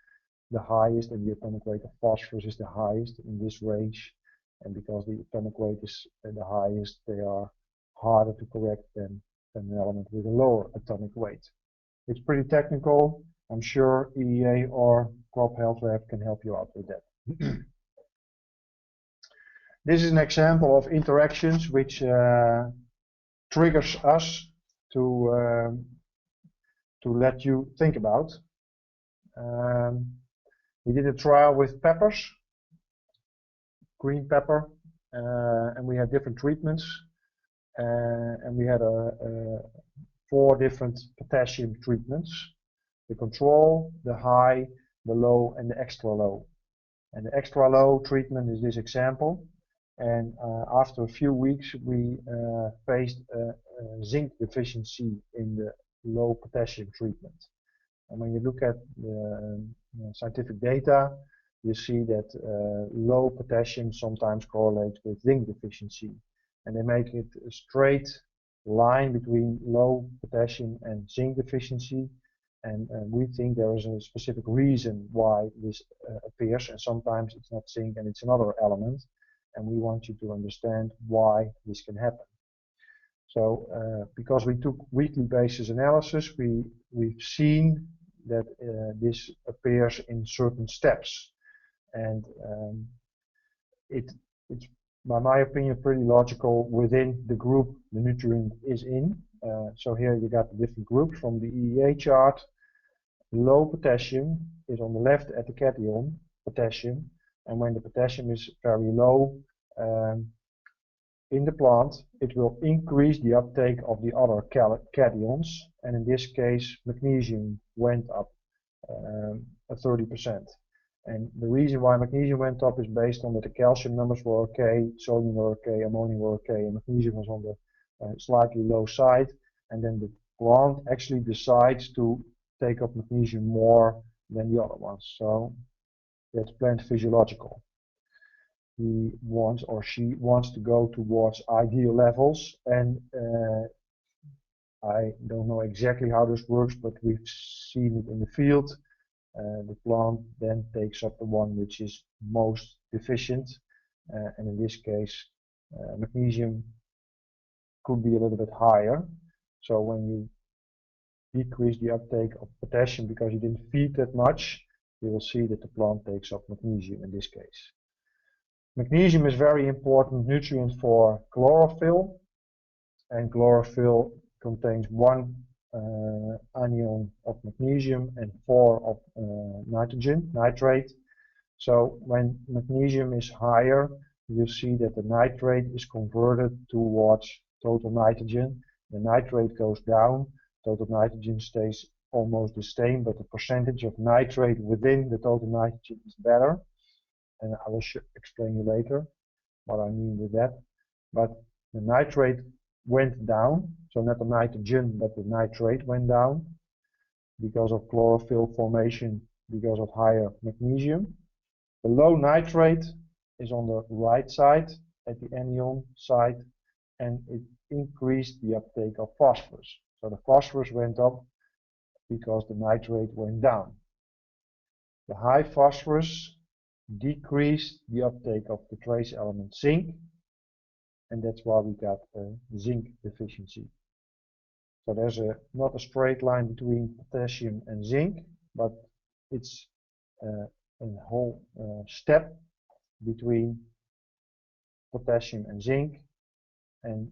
the highest, and the atomic weight of phosphorus is the highest in this range. And because the atomic weight is the highest, they are harder to correct than an element with a lower atomic weight. It's pretty technical. I'm sure EEA or Crop Health Lab can help you out with that. This is an example of interactions which triggers us to let you think about. We did a trial with peppers, green pepper, and we had different treatments, and we had 4 different potassium treatments: the control, the high, the low, and the extra low. And the extra low treatment is this example. And after a few weeks, we faced a zinc deficiency in the low potassium treatment. And when you look at the scientific data, you see that low potassium sometimes correlates with zinc deficiency. And they make it a straight line between low potassium and zinc deficiency. And we think there is a specific reason why this appears, and sometimes it's not zinc and it's another element. And we want you to understand why this can happen. So because we took weekly basis analysis, we've seen that this appears in certain steps. And it's, by my opinion, pretty logical within the group the nutrient is in. So here you got the different groups from the EEA chart. Low potassium is on the left at the cation, potassium. And when the potassium is very low, in the plant, it will increase the uptake of the other cations, and in this case, magnesium went up at 30%. And the reason why magnesium went up is based on that the calcium numbers were okay, sodium were okay, ammonium were okay, and magnesium was on the slightly low side. And then the plant actually decides to take up magnesium more than the other ones. So that's plant physiological. He wants or she wants to go towards ideal levels, and I don't know exactly how this works, but we've seen it in the field. The plant then takes up the one which is most deficient, and in this case magnesium could be a little bit higher. So when you decrease the uptake of potassium because you didn't feed that much, you will see that the plant takes up magnesium in this case. Magnesium is very important nutrient for chlorophyll, and chlorophyll contains 1 anion of magnesium and 4 of nitrogen, nitrate. So when magnesium is higher, you see that the nitrate is converted towards total nitrogen. The nitrate goes down, total nitrogen stays almost the same, but the percentage of nitrate within the total nitrogen is better. And I will explain you later what I mean with that. But the nitrate went down, so not the nitrogen, but the nitrate went down because of chlorophyll formation, because of higher magnesium. The low nitrate is on the right side, at the anion side, and it increased the uptake of phosphorus. So the phosphorus went up because the nitrate went down. The high phosphorus decreased the uptake of the trace element zinc, and that's why we got a zinc deficiency. So there's not a straight line between potassium and zinc, but it's a whole step between potassium and zinc, and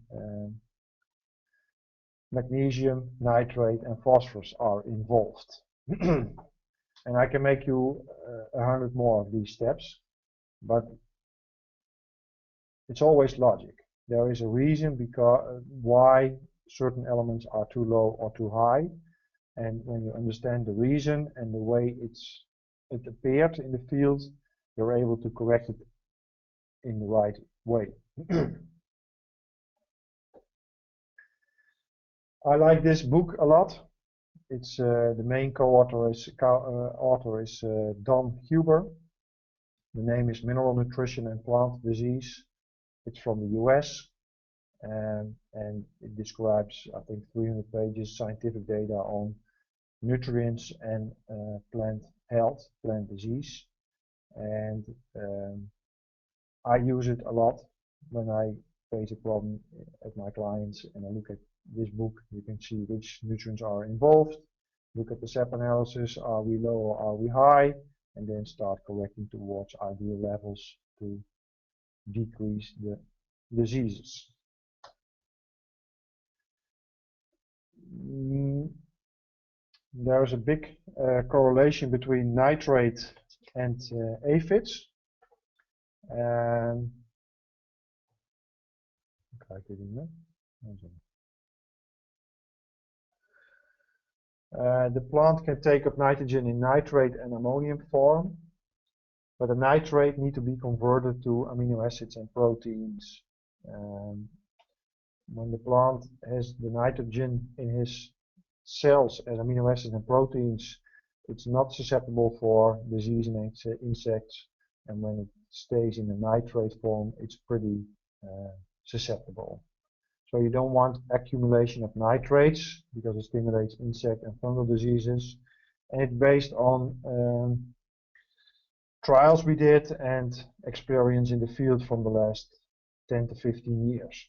magnesium, nitrate, and phosphorus are involved. And I can make you 100 more of these steps, but it's always logic. There is a reason why certain elements are too low or too high, and when you understand the reason and the way it appeared in the field, you're able to correct it in the right way. I like this book a lot. It's the main co-author is Don Huber. The name is Mineral Nutrition and Plant Disease. It's from the US, and it describes, I think, 300 pages scientific data on nutrients and plant health, plant disease. And I use it a lot when I face a problem at my clients, and I look at this book. You can see which nutrients are involved, look at the SAP analysis, are we low or are we high, and then start correcting towards ideal levels to decrease the diseases. There's a big correlation between nitrate and aphids. The plant can take up nitrogen in nitrate and ammonium form, but the nitrate need to be converted to amino acids and proteins. When the plant has the nitrogen in his cells as amino acids and proteins, it's not susceptible for disease in insects, and when it stays in the nitrate form, it's pretty susceptible. So you don't want accumulation of nitrates because it stimulates insect and fungal diseases. And it's based on trials we did and experience in the field from the last 10 to 15 years.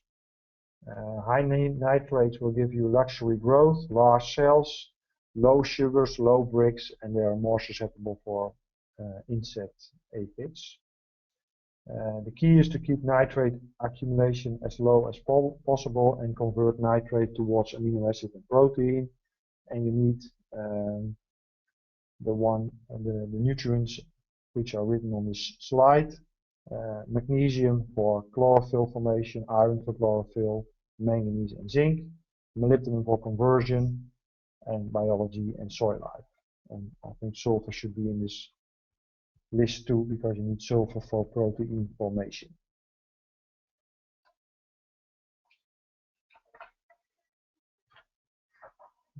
High nitrates will give you luxury growth, large cells, low sugars, low Brix, and they are more susceptible for insect aphids. The key is to keep nitrate accumulation as low as possible and convert nitrate towards amino acid and protein. And you need the nutrients which are written on this slide. magnesium for chlorophyll formation, iron for chlorophyll, manganese and zinc, molybdenum for conversion, and biology and soil life. And I think sulfur should be in this list too, because you need sulfur for protein formation.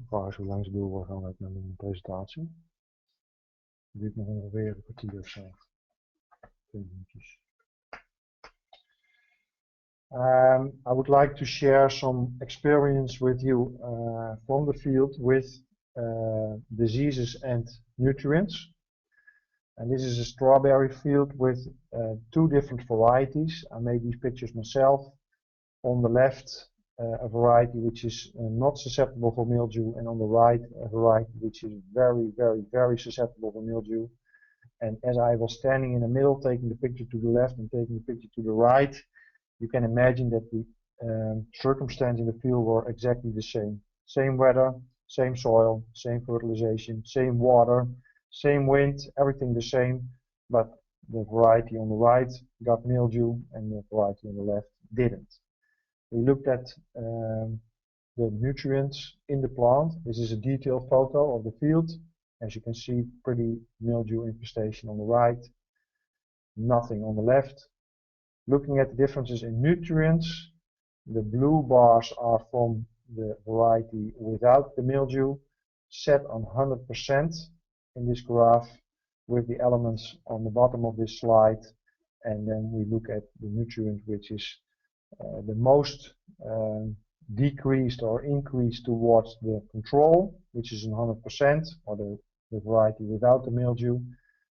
Waar hoe lang ze door gaan met mijn presentatie? Dit nog ongeveer een kwartier of zo. 20 minuutjes. I would like to share some experience with you from the field with diseases and nutrients. And this is a strawberry field with 2 different varieties. I made these pictures myself. On the left, a variety which is not susceptible for mildew, and on the right, a variety which is very, very, very susceptible for mildew. And as I was standing in the middle, taking the picture to the left and taking the picture to the right, you can imagine that the circumstances in the field were exactly the same. Same weather, same soil, same fertilization, same water, same wind, everything the same, but the variety on the right got mildew and the variety on the left didn't. We looked at the nutrients in the plant. This is a detailed photo of the field. As you can see, pretty mildew infestation on the right, nothing on the left. Looking at the differences in nutrients, the blue bars are from the variety without the mildew, set on 100% in this graph with the elements on the bottom of this slide, and then we look at the nutrient which is the most decreased or increased towards the control, which is in 100%, or the variety without the mildew.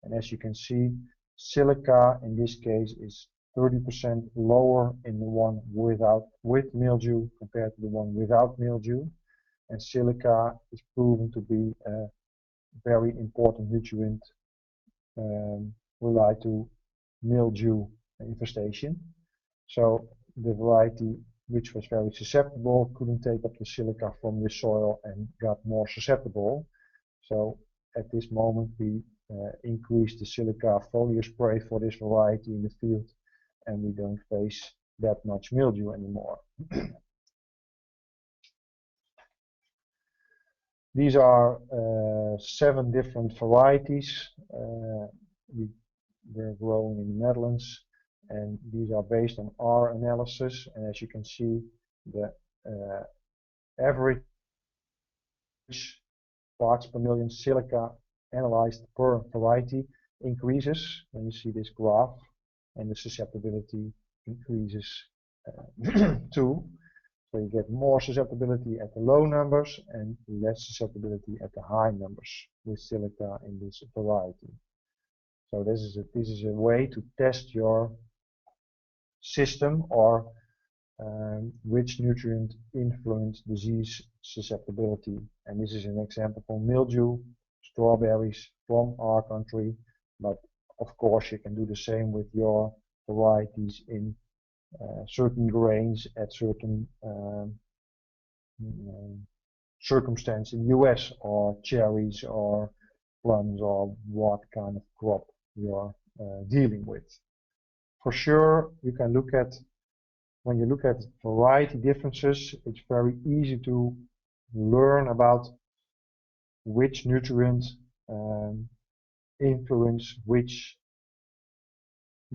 And as you can see, silica in this case is 30% lower in the one with mildew compared to the one without mildew. And silica is proven to be a very important nutrient related to mildew infestation. So the variety which was very susceptible couldn't take up the silica from the soil and got more susceptible. So at this moment we increased the silica foliar spray for this variety in the field, and we don't face that much mildew anymore. These are 7 different varieties. They're grown in the Netherlands, and these are based on our analysis. And as you can see, the average parts per million silica analyzed per variety increases when you see this graph, and the susceptibility increases too. So you get more susceptibility at the low numbers and less susceptibility at the high numbers with silica in this variety. So this is a way to test your system, or which nutrient influence disease susceptibility. And this is an example from mildew, strawberries from our country, but of course you can do the same with your varieties in certain grains at certain circumstance in US, or cherries or plums, or what kind of crop you're dealing with. For sure, you can look at, when you look at variety differences, it's very easy to learn about which nutrient influence which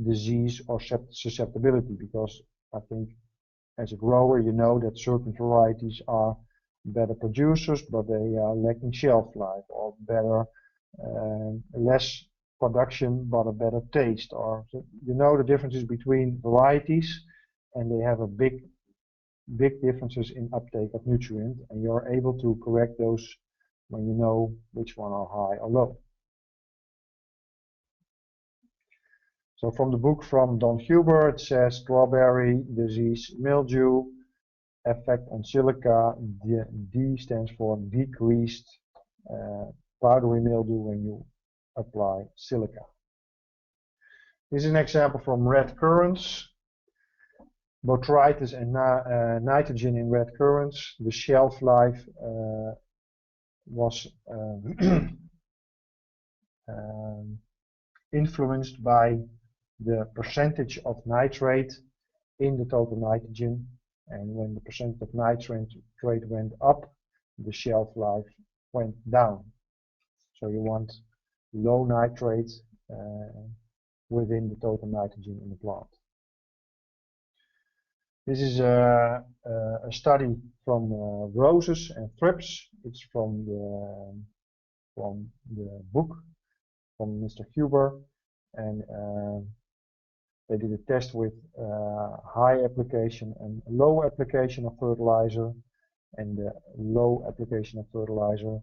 disease or susceptibility, because I think as a grower you know that certain varieties are better producers, but they are lacking shelf life, or better less production but a better taste, or you know the differences between varieties, and they have a big differences in uptake of nutrient, and you're able to correct those when you know which one are high or low. So from the book from Don Huber, it says strawberry disease mildew, effect on silica. D stands for decreased powdery mildew when you apply silica. This is an example from red currants. Botrytis and nitrogen in red currants. The shelf life was influenced by the percentage of nitrate in the total nitrogen, and when the percentage of nitrate went up, the shelf life went down. So you want low nitrate within the total nitrogen in the plant. This is a study from roses and thrips. It's from the book from Mr. Huber, and they did a test with high application and low application of fertilizer, and the low application of fertilizer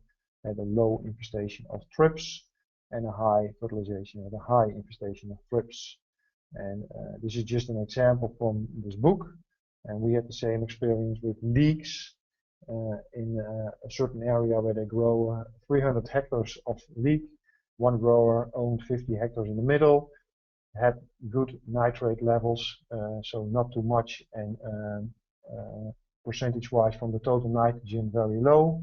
had a low infestation of thrips, and a high fertilization had a high infestation of thrips. And this is just an example from this book, and we had the same experience with leeks in a certain area where they grow 300 hectares of leek. One grower owned 50 hectares in the middle, had good nitrate levels, so not too much, and percentage-wise from the total nitrogen very low,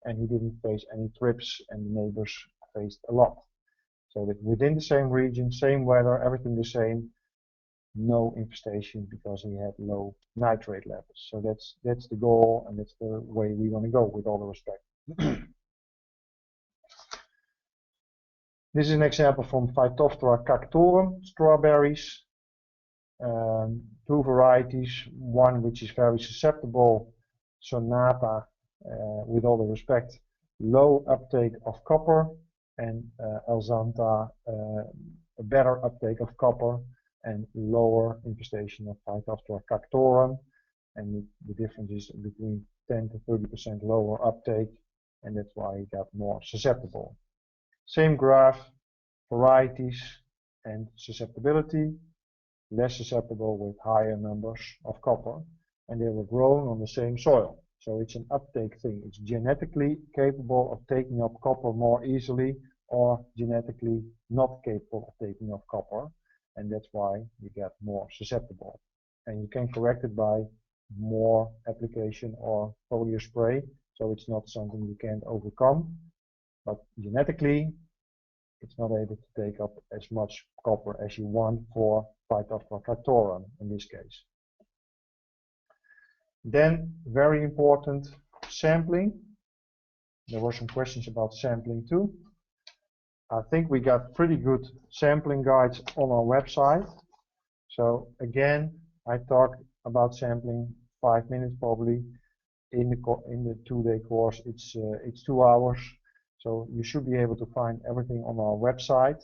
and he didn't face any thrips, and the neighbors faced a lot. So that within the same region, same weather, everything the same, no infestation because he had low nitrate levels. So that's the goal, and that's the way we want to go, with all the respect. This is an example from Phytophthora cactorum strawberries. Two varieties, one which is very susceptible, Sonata, with all the respect, low uptake of copper, and Elzanta, a better uptake of copper and lower infestation of Phytophthora cactorum, and the difference is between 10 to 30% lower uptake, and that's why it got more susceptible. Same graph, varieties and susceptibility, less susceptible with higher numbers of copper, and they were grown on the same soil. So it's an uptake thing. It's genetically capable of taking up copper more easily, or genetically not capable of taking up copper, and that's why you get more susceptible. And you can correct it by more application or foliar spray, so it's not something you can't overcome, but genetically it's not able to take up as much copper as you want for Phytophthora cactorum in this case. Then, very important, sampling. There were some questions about sampling too. I think we got pretty good sampling guides on our website. So again, I talked about sampling 5 minutes probably. In the 2-day course, it's 2 hours. So you should be able to find everything on our website,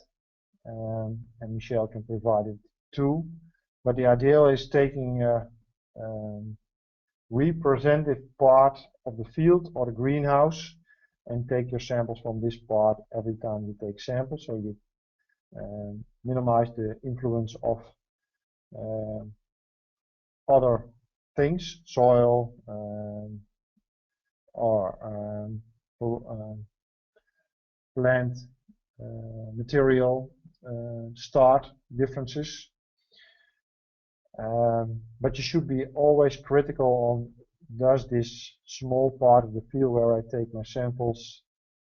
and Michelle can provide it too. But the idea is taking a representative part of the field or the greenhouse and take your samples from this part every time you take samples, so you minimize the influence of other things, soil or plant material, start differences. But you should be always critical on, does this small part of the field where I take my samples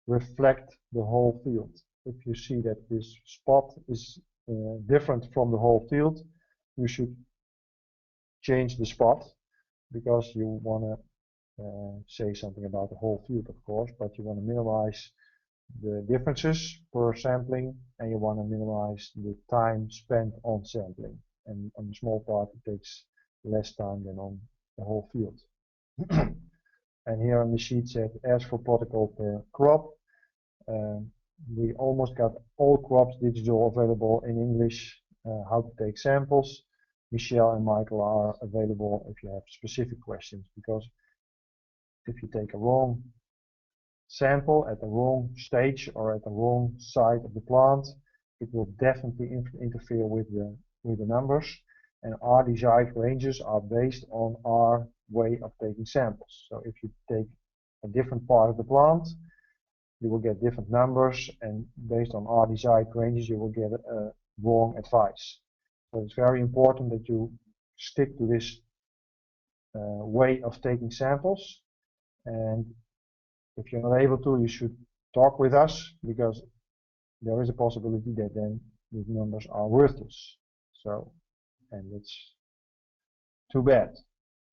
reflect the whole field? If you see that this spot is different from the whole field, you should change the spot, because you want to say something about the whole field, of course, but you want to minimize the differences per sampling, and you want to minimize the time spent on sampling. And on the small part, it takes less time than on the whole field. And here on the sheet said, as for protocol per crop, we almost got all crops digital available in English, how to take samples. Michelle and Michael are available if you have specific questions, because if you take a wrong sample at the wrong stage or at the wrong side of the plant, it will definitely interfere with the numbers, and our desired ranges are based on our way of taking samples. So if you take a different part of the plant, you will get different numbers, and based on our desired ranges, you will get wrong advice. So it's very important that you stick to this way of taking samples, and if you're not able to, you should talk with us, because there is a possibility that then these numbers are worthless. So, and it's too bad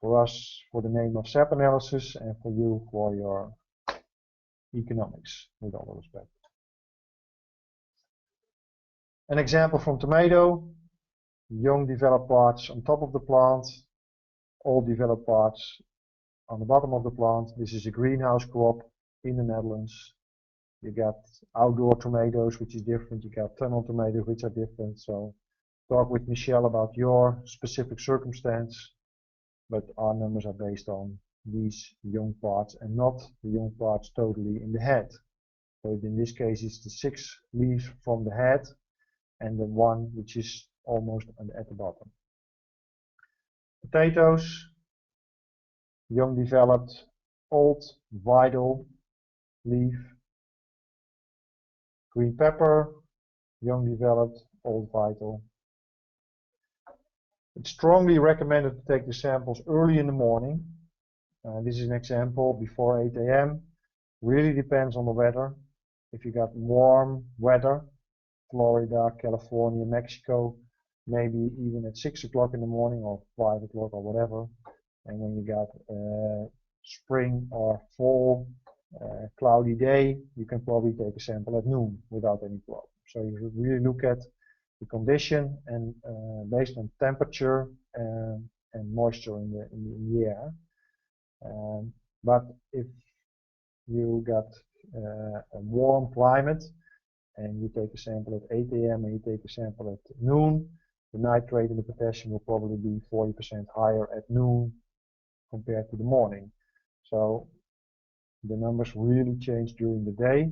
for us for the name of SAP analysis and for you for your economics, with all due respect. An example from tomato: young developed parts on top of the plant, old developed parts on the bottom of the plant. This is a greenhouse crop in the Netherlands. You got outdoor tomatoes, which is different. You got tunnel tomatoes, which are different. So talk with Michelle about your specific circumstance, but our numbers are based on these young parts and not the young parts totally in the head. So in this case, it's the 6 leaves from the head and the one which is almost at the bottom. Potatoes, young developed, old vital leaf. Green pepper, young developed, old vital. It's strongly recommended to take the samples early in the morning. This is an example before 8 a.m. Really depends on the weather. If you got warm weather, Florida, California, Mexico, maybe even at 6 o'clock in the morning or 5 o'clock or whatever. And when you got spring or fall, cloudy day, you can probably take a sample at noon without any problem. So you should really look at the condition and based on temperature and moisture in the air. But if you got a warm climate and you take a sample at 8 a.m. and you take a sample at noon, the nitrate and the potassium will probably be 40% higher at noon compared to the morning. So the numbers really change during the day,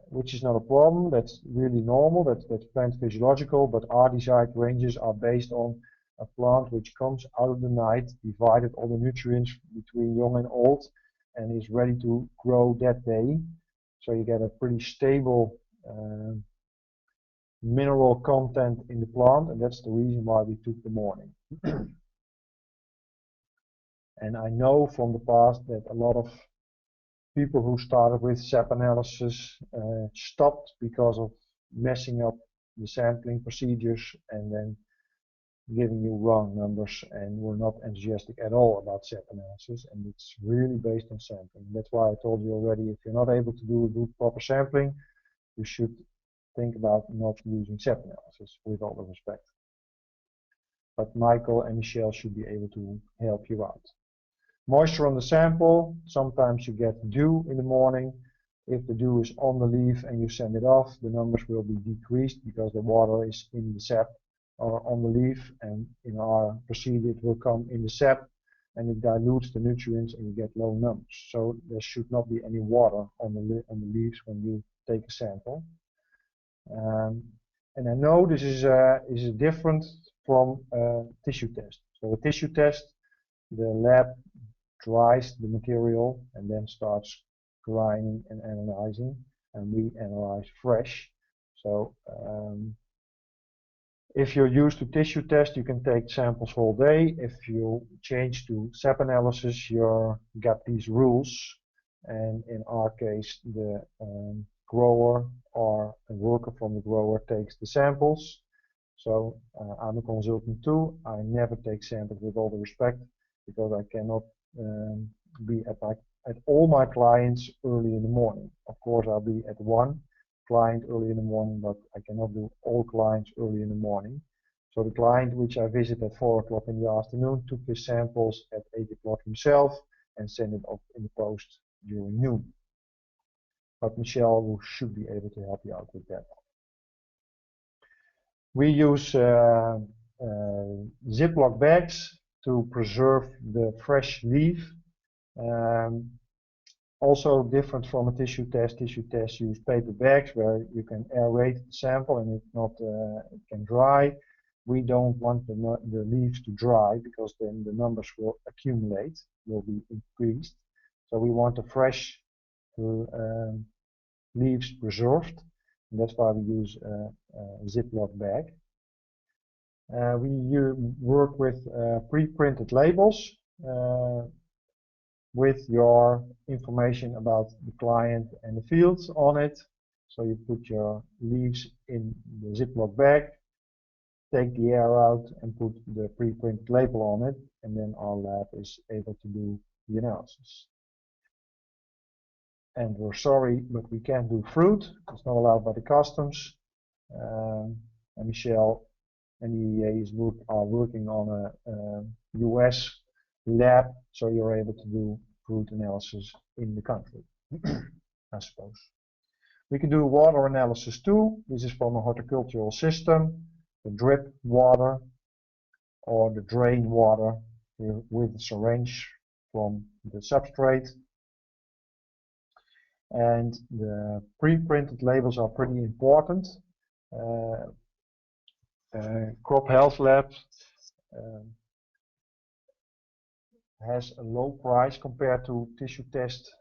which is not a problem. That's really normal. That's plant physiological, but our desired ranges are based on a plant which comes out of the night, divided all the nutrients between young and old, and is ready to grow that day. So you get a pretty stable mineral content in the plant, and that's the reason why we took the morning. And I know from the past that a lot of people who started with SAP analysis stopped because of messing up the sampling procedures and then giving you wrong numbers, and were not enthusiastic at all about SAP analysis, and it's really based on sampling. That's why I told you already, if you're not able to do a good proper sampling, you should think about not using SAP analysis, with all due respect. But Michael and Michelle should be able to help you out. Moisture on the sample, sometimes you get dew in the morning. If the dew is on the leaf and you send it off, the numbers will be decreased because the water is in the sap or on the leaf, and in our procedure it will come in the sap and it dilutes the nutrients and you get low numbers. So there should not be any water on the leaves when you take a sample. And I know this is different from a tissue test. So a tissue test, the lab dries the material and then starts grinding and analyzing, and we analyze fresh. So if you're used to tissue test, you can take samples whole day. If you change to SAP analysis, you got these rules, and in our case, the grower or a worker from the grower takes the samples. So I'm a consultant too. I never take samples, with all the respect, because I cannot be at all my clients early in the morning. Of course, I'll be at one client early in the morning, but I cannot do all clients early in the morning. So the client which I visit at 4 o'clock in the afternoon took his samples at 8 o'clock himself and sent it off in the post during noon. But Michelle should be able to help you out with that. We use Ziploc bags to preserve the fresh leaf. Also different from a tissue test. Tissue tests use paper bags where you can aerate the sample and it can dry. We don't want the leaves to dry, because then the numbers will accumulate, will be increased. So we want the fresh leaves preserved, and that's why we use a Ziploc bag. We work with pre-printed labels with your information about the client and the fields on it. So you put your leaves in the Ziploc bag, take the air out and put the pre-printed label on it, and then our lab is able to do the analysis. And we're sorry, but we can't do fruit. It's not allowed by the customs. And Michelle and the EEA are working on a US lab, so you're able to do fruit analysis in the country, I suppose. We can do water analysis too. This is from a horticultural system, the drip water or the drain water with a syringe from the substrate. And the pre-printed labels are pretty important. Crop Health Lab has a low price compared to tissue test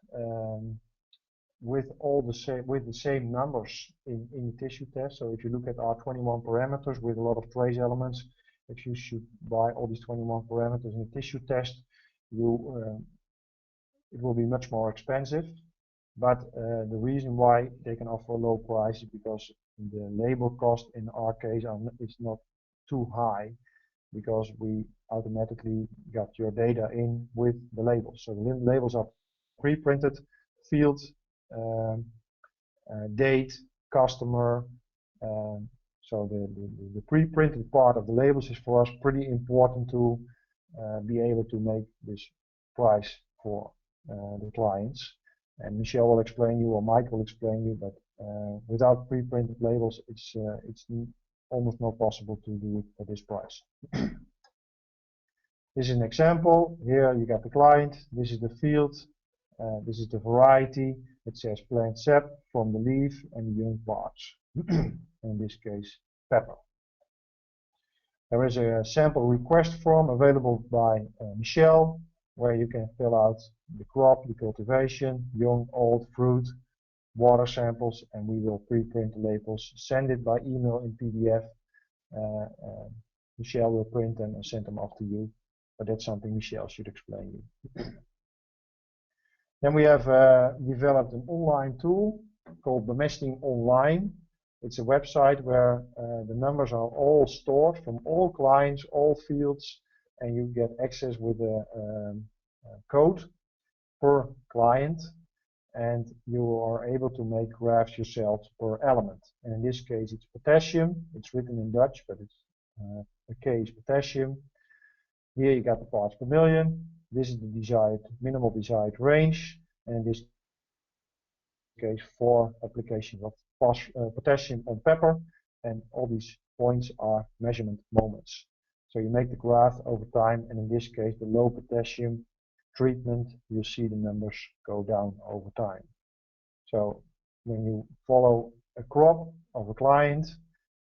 with the same numbers in the tissue test. So if you look at our 21 parameters with a lot of trace elements, if you should buy all these 21 parameters in a tissue test, it will be much more expensive. But the reason why they can offer a low price is because the label cost in our case is not too high, because we automatically got your data in with the labels. So the labels are pre-printed, field, date, customer. So the pre-printed part of the labels is for us pretty important to be able to make this price for the clients. And Michelle will explain you, or Mike will explain you, but without pre-printed labels, it's almost not possible to do it at this price. This is an example. Here you got the client. This is the field. This is the variety. It says plant sap from the leaf and the young parts. In this case, pepper. There is a sample request form available by Michelle, where you can fill out the crop, the cultivation, young, old, fruit, water samples, and we will pre-print the labels, send it by email in PDF. Michelle will print them and send them off to you, but that's something Michelle should explain you. Then we have developed an online tool called Bemesting Online. It's a website where the numbers are all stored from all clients, all fields, and you get access with a code per client, and you are able to make graphs yourself per element. And in this case, it's potassium. It's written in Dutch, but it's a K is potassium. Here you got the parts per million. This is the desired minimal desired range, and in this case, 4 applications of potassium on pepper, and all these points are measurement moments. So you make the graph over time, and in this case, the low potassium treatment, you see the numbers go down over time. So when you follow a crop of a client,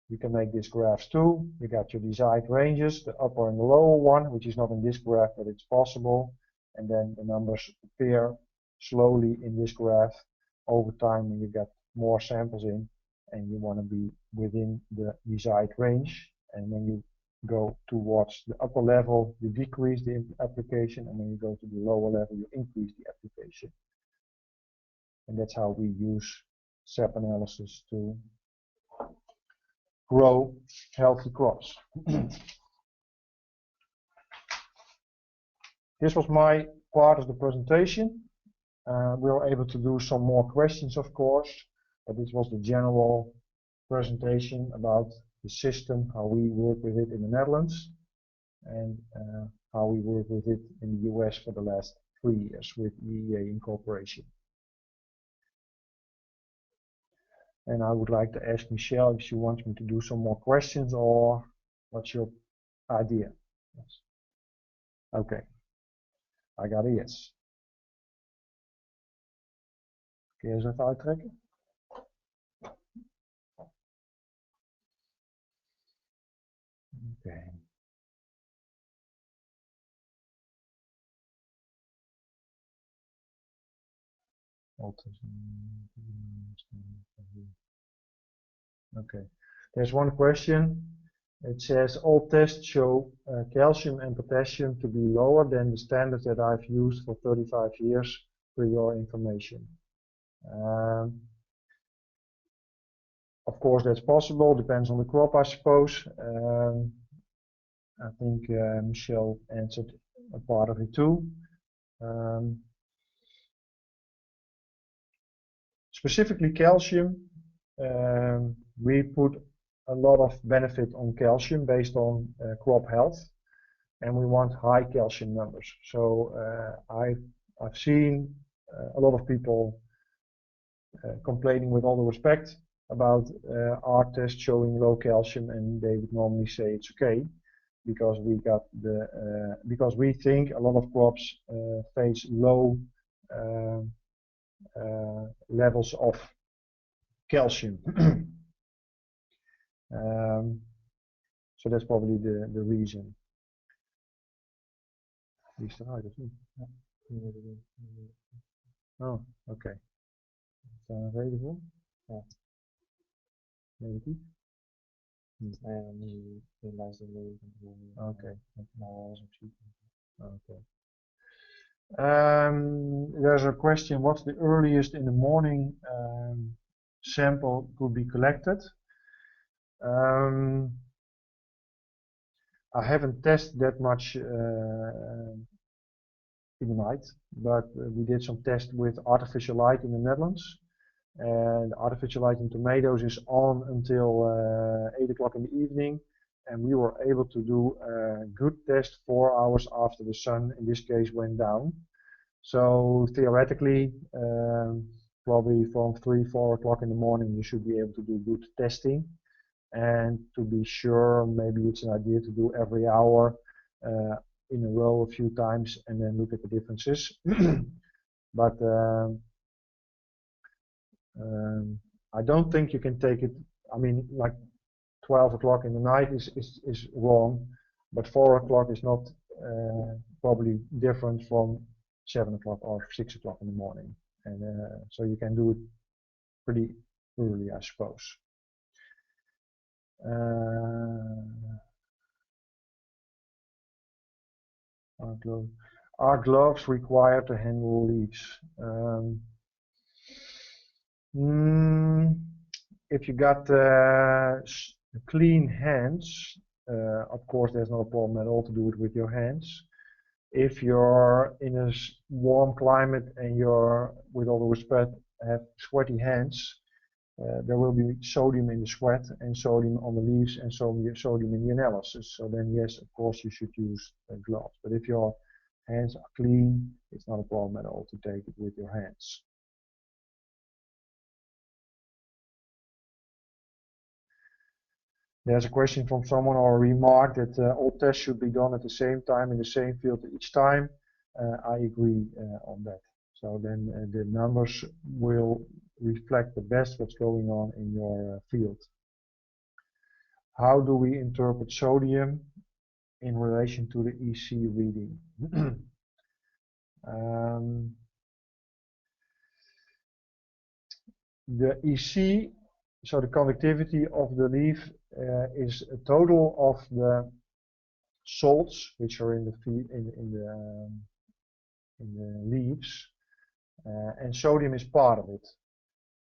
you can make these graphs too. You got your desired ranges, the upper and the lower one, which is not in this graph, but it's possible. And then the numbers appear slowly in this graph over time when you get more samples in and you want to be within the desired range. And when you go towards the upper level, you decrease the application, and when you go to the lower level, you increase the application. And that's how we use SAP analysis to grow healthy crops. This was my part of the presentation. We were able to do some more questions, of course, but this was the general presentation about the system, how we work with it in the Netherlands, and how we work with it in the US for the last 3 years with EEA incorporation. And I would like to ask Michelle if she wants me to do some more questions, or what's your idea? Yes. Okay, I got a yes. Kun je eens even uittrekken? Okay. Okay. There's one question. It says all tests show calcium and potassium to be lower than the standards that I've used for 35 years for your information. Of course, that's possible, depends on the crop, I suppose. I think Michelle answered a part of it too. Specifically calcium, we put a lot of benefit on calcium based on crop health, and we want high calcium numbers. So I've seen a lot of people complaining, with all the respect, about our test showing low calcium, and they would normally say it's okay because because we think a lot of crops face low levels of calcium. So that's probably the reason. Oh, okay. Available? Ja. Negatief? Nu in lijst Okay. nou als ik zie. Okay. There's a question: what's the earliest in the morning sample could be collected? I haven't tested that much in the night, but we did some tests with artificial light in the Netherlands. And artificial light in tomatoes is on until 8 o'clock in the evening, and we were able to do a good test 4 hours after the sun, in this case, went down. So theoretically, probably from 3-4 o'clock in the morning, you should be able to do good testing. And to be sure, maybe it's an idea to do every hour in a row a few times and then look at the differences. But I don't think you can take it, I mean, like 12 o'clock in the night is wrong, but 4 o'clock is not probably different from 7 o'clock or 6 o'clock in the morning. And so you can do it pretty early, I suppose. Are gloves required to handle leaves? If you got clean hands, of course there's no problem at all to do it with your hands. If you're in a warm climate and you're, with all the respect, have sweaty hands, there will be sodium in the sweat and sodium on the leaves and sodium in the analysis. So then yes, of course you should use gloves. But if your hands are clean, it's not a problem at all to take it with your hands. There's a question from someone, or a remark, that all tests should be done at the same time in the same field each time. I agree on that. So then the numbers will reflect the best what's going on in your field. How do we interpret sodium in relation to the EC reading? The EC, so the conductivity of the leaf, is a total of the salts which are in the leaves, and sodium is part of it.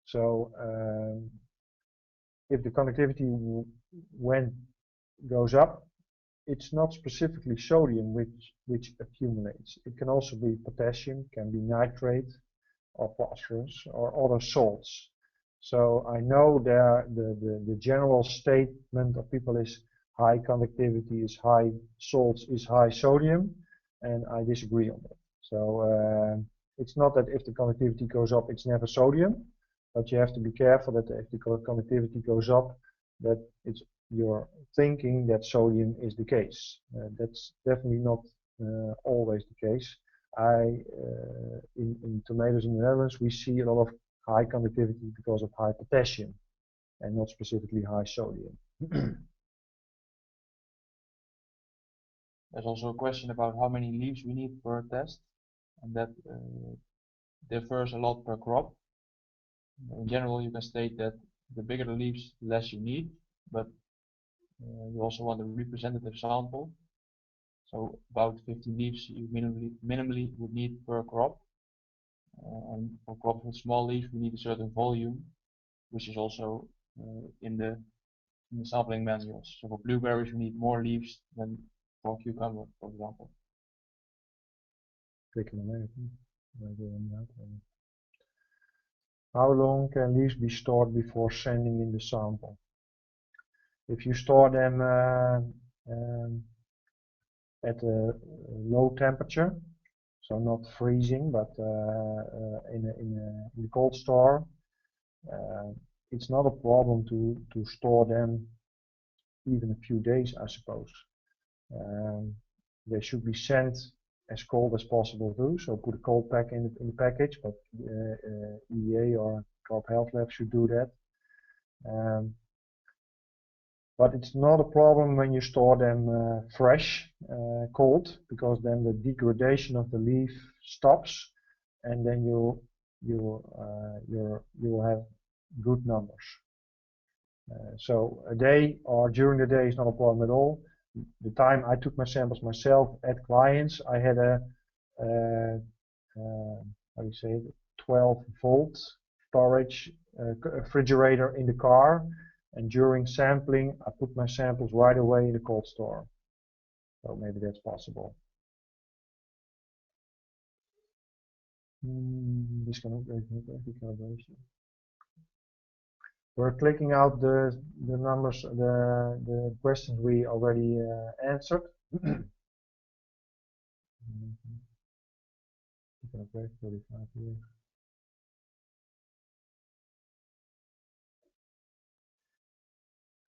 So if the conductivity goes up, it's not specifically sodium which accumulates. It can also be potassium, can be nitrate or phosphorus or other salts. So I know the general statement of people is high conductivity is high salts is high sodium, and I disagree on that. So it's not that if the conductivity goes up, it's never sodium, but you have to be careful that if the conductivity goes up, that you're thinking that sodium is the case. That's definitely not always the case. In tomatoes in the Netherlands, we see a lot of high conductivity because of high potassium and not specifically high sodium. There's also a question about how many leaves we need per test, and that differs a lot per crop. In general, you can state that the bigger the leaves, the less you need, but you also want a representative sample. So about 50 leaves you minimally would need per crop. And for crops with small leaves, we need a certain volume, which is also in the sampling manuals. So for blueberries, we need more leaves than for cucumber, for example. How long can leaves be stored before sending in the sample? If you store them at a low temperature, so not freezing, but in the cold store, it's not a problem to store them even a few days, I suppose. They should be sent as cold as possible too, so put a cold pack in the package, but EEA or Crop Health Lab should do that. But it's not a problem when you store them fresh, cold, because then the degradation of the leaf stops, and then you will have good numbers. So a day or during the day is not a problem at all. The time I took my samples myself at clients, I had a how do you say it, 12-volt storage refrigerator in the car, and during sampling I put my samples right away in the cold store. So maybe that's possible. This kind of calibration. We're clicking out the numbers, the questions we already answered.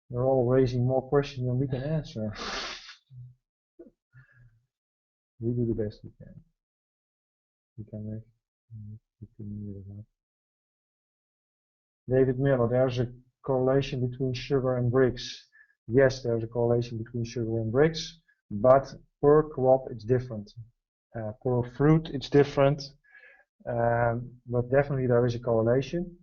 They're all raising more questions than we can answer. We do the best we can. We can make. David Miller, there's a correlation between sugar and Brix. Yes, there's a correlation between sugar and Brix, but per crop it's different. Per fruit it's different, but definitely there is a correlation.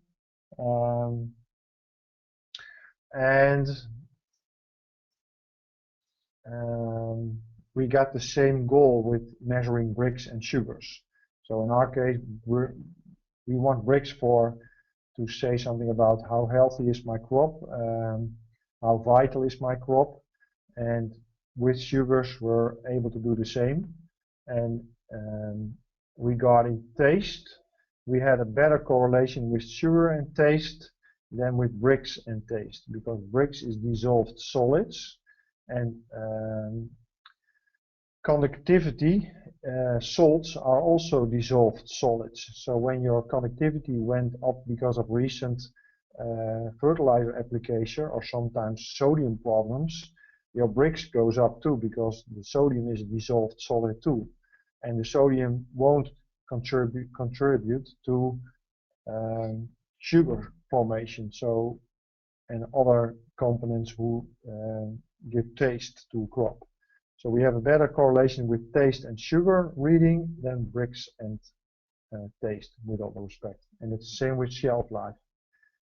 We got the same goal with measuring Brix and sugars. So in our case, we want Brix to say something about how healthy is my crop, how vital is my crop, and with sugars we're able to do the same. And regarding taste, we had a better correlation with sugar and taste than with Brix and taste, because Brix is dissolved solids, and conductivity salts are also dissolved solids. So when your conductivity went up because of recent fertilizer application or sometimes sodium problems, your Brix goes up too, because the sodium is a dissolved solid too, and the sodium won't contribute to sugar formation, so, and other components who give taste to a crop. So we have a better correlation with taste and sugar reading than Brix and taste, with all due respect. And it's the same with shelf life.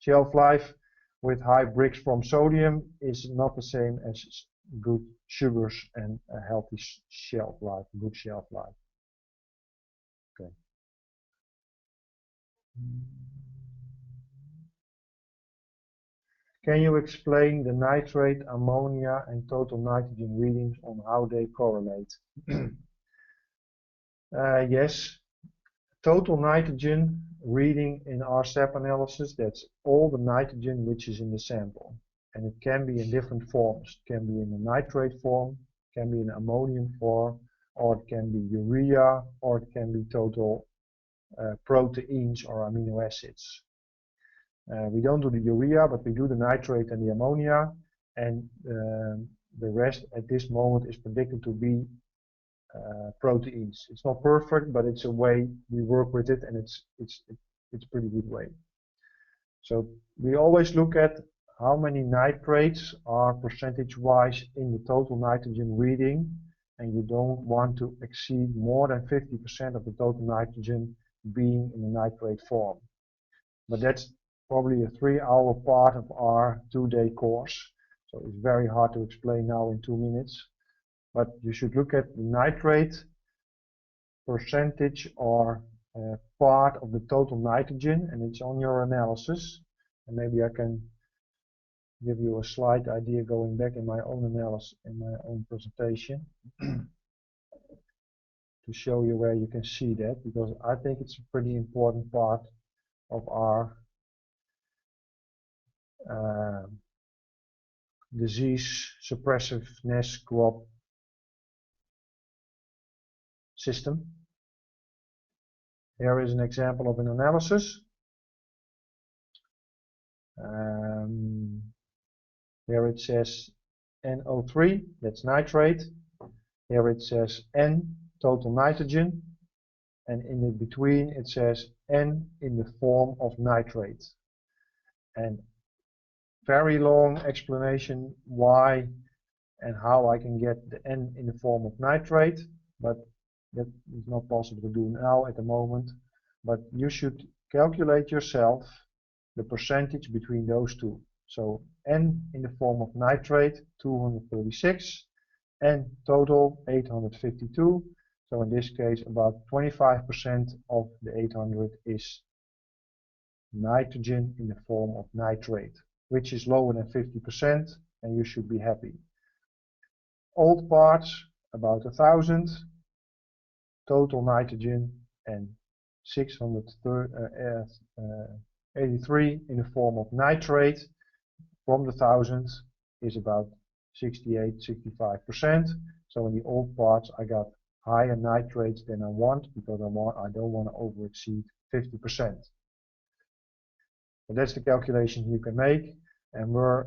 Shelf life with high Brix from sodium is not the same as good sugars and a healthy shelf life, good shelf life. Okay. Can you explain the nitrate, ammonia, and total nitrogen readings on how they correlate? Yes. Total nitrogen reading in our SAP analysis, that's all the nitrogen which is in the sample. And it can be in different forms. It can be in a nitrate form, it can be in ammonium form, or it can be urea, or it can be total proteins or amino acids. We don't do the urea, but we do the nitrate and the ammonia, and the rest at this moment is predicted to be proteins. It's not perfect, but it's a way we work with it, and it's a pretty good way. So we always look at how many nitrates are percentage-wise in the total nitrogen reading, and you don't want to exceed more than 50% of the total nitrogen being in the nitrate form. But that's probably a 3-hour part of our 2-day course, so it's very hard to explain now in 2 minutes. But you should look at the nitrate percentage or part of the total nitrogen, and it's on your analysis. And maybe I can give you a slight idea going back in my own analysis, in my own presentation, to show you where you can see that, because I think it's a pretty important part of our disease suppressiveness crop system. Here is an example of an analysis. Here it says NO3, that's nitrate. Here it says N, total nitrogen. And in the between it says N in the form of nitrate. And very long explanation why and how I can get the N in the form of nitrate, but that is not possible to do now at the moment. But you should calculate yourself the percentage between those two. So N in the form of nitrate 236, and total 852. So in this case about 25% of the 800 is nitrogen in the form of nitrate, which is lower than 50%, and you should be happy. Old parts about 1000, total nitrogen, and 683 in the form of nitrate from the 1000 is about 68–65%. So in the old parts I got higher nitrates than I want, because I don't want to over exceed 50%. So that's the calculation you can make, and we're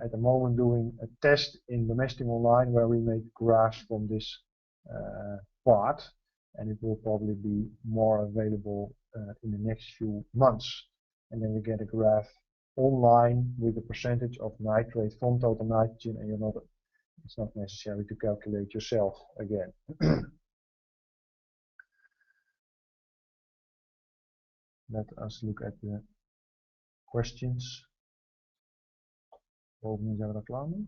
at the moment doing a test in Domestic Online where we make graphs from this part, and it will probably be more available in the next few months. And then you get a graph online with the percentage of nitrate from total nitrogen, and it's not necessary to calculate yourself again. Let us look at the questions. Bovenin zijn we er klaar mee?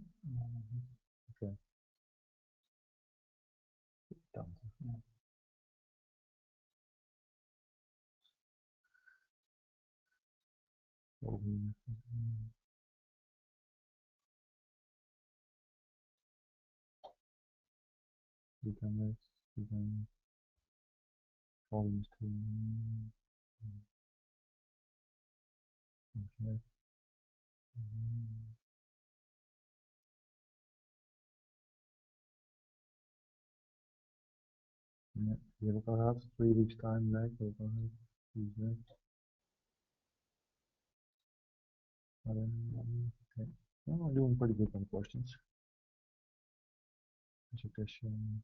Oké. Bovenin. Die kan weg. Die kan volume stream. Okay. Ja, die heb ik al gehad. 3 weeks time back. Die heb ik al gehad. Die is weg. Okay. Well, I'm doing pretty good on the questions. That's a question.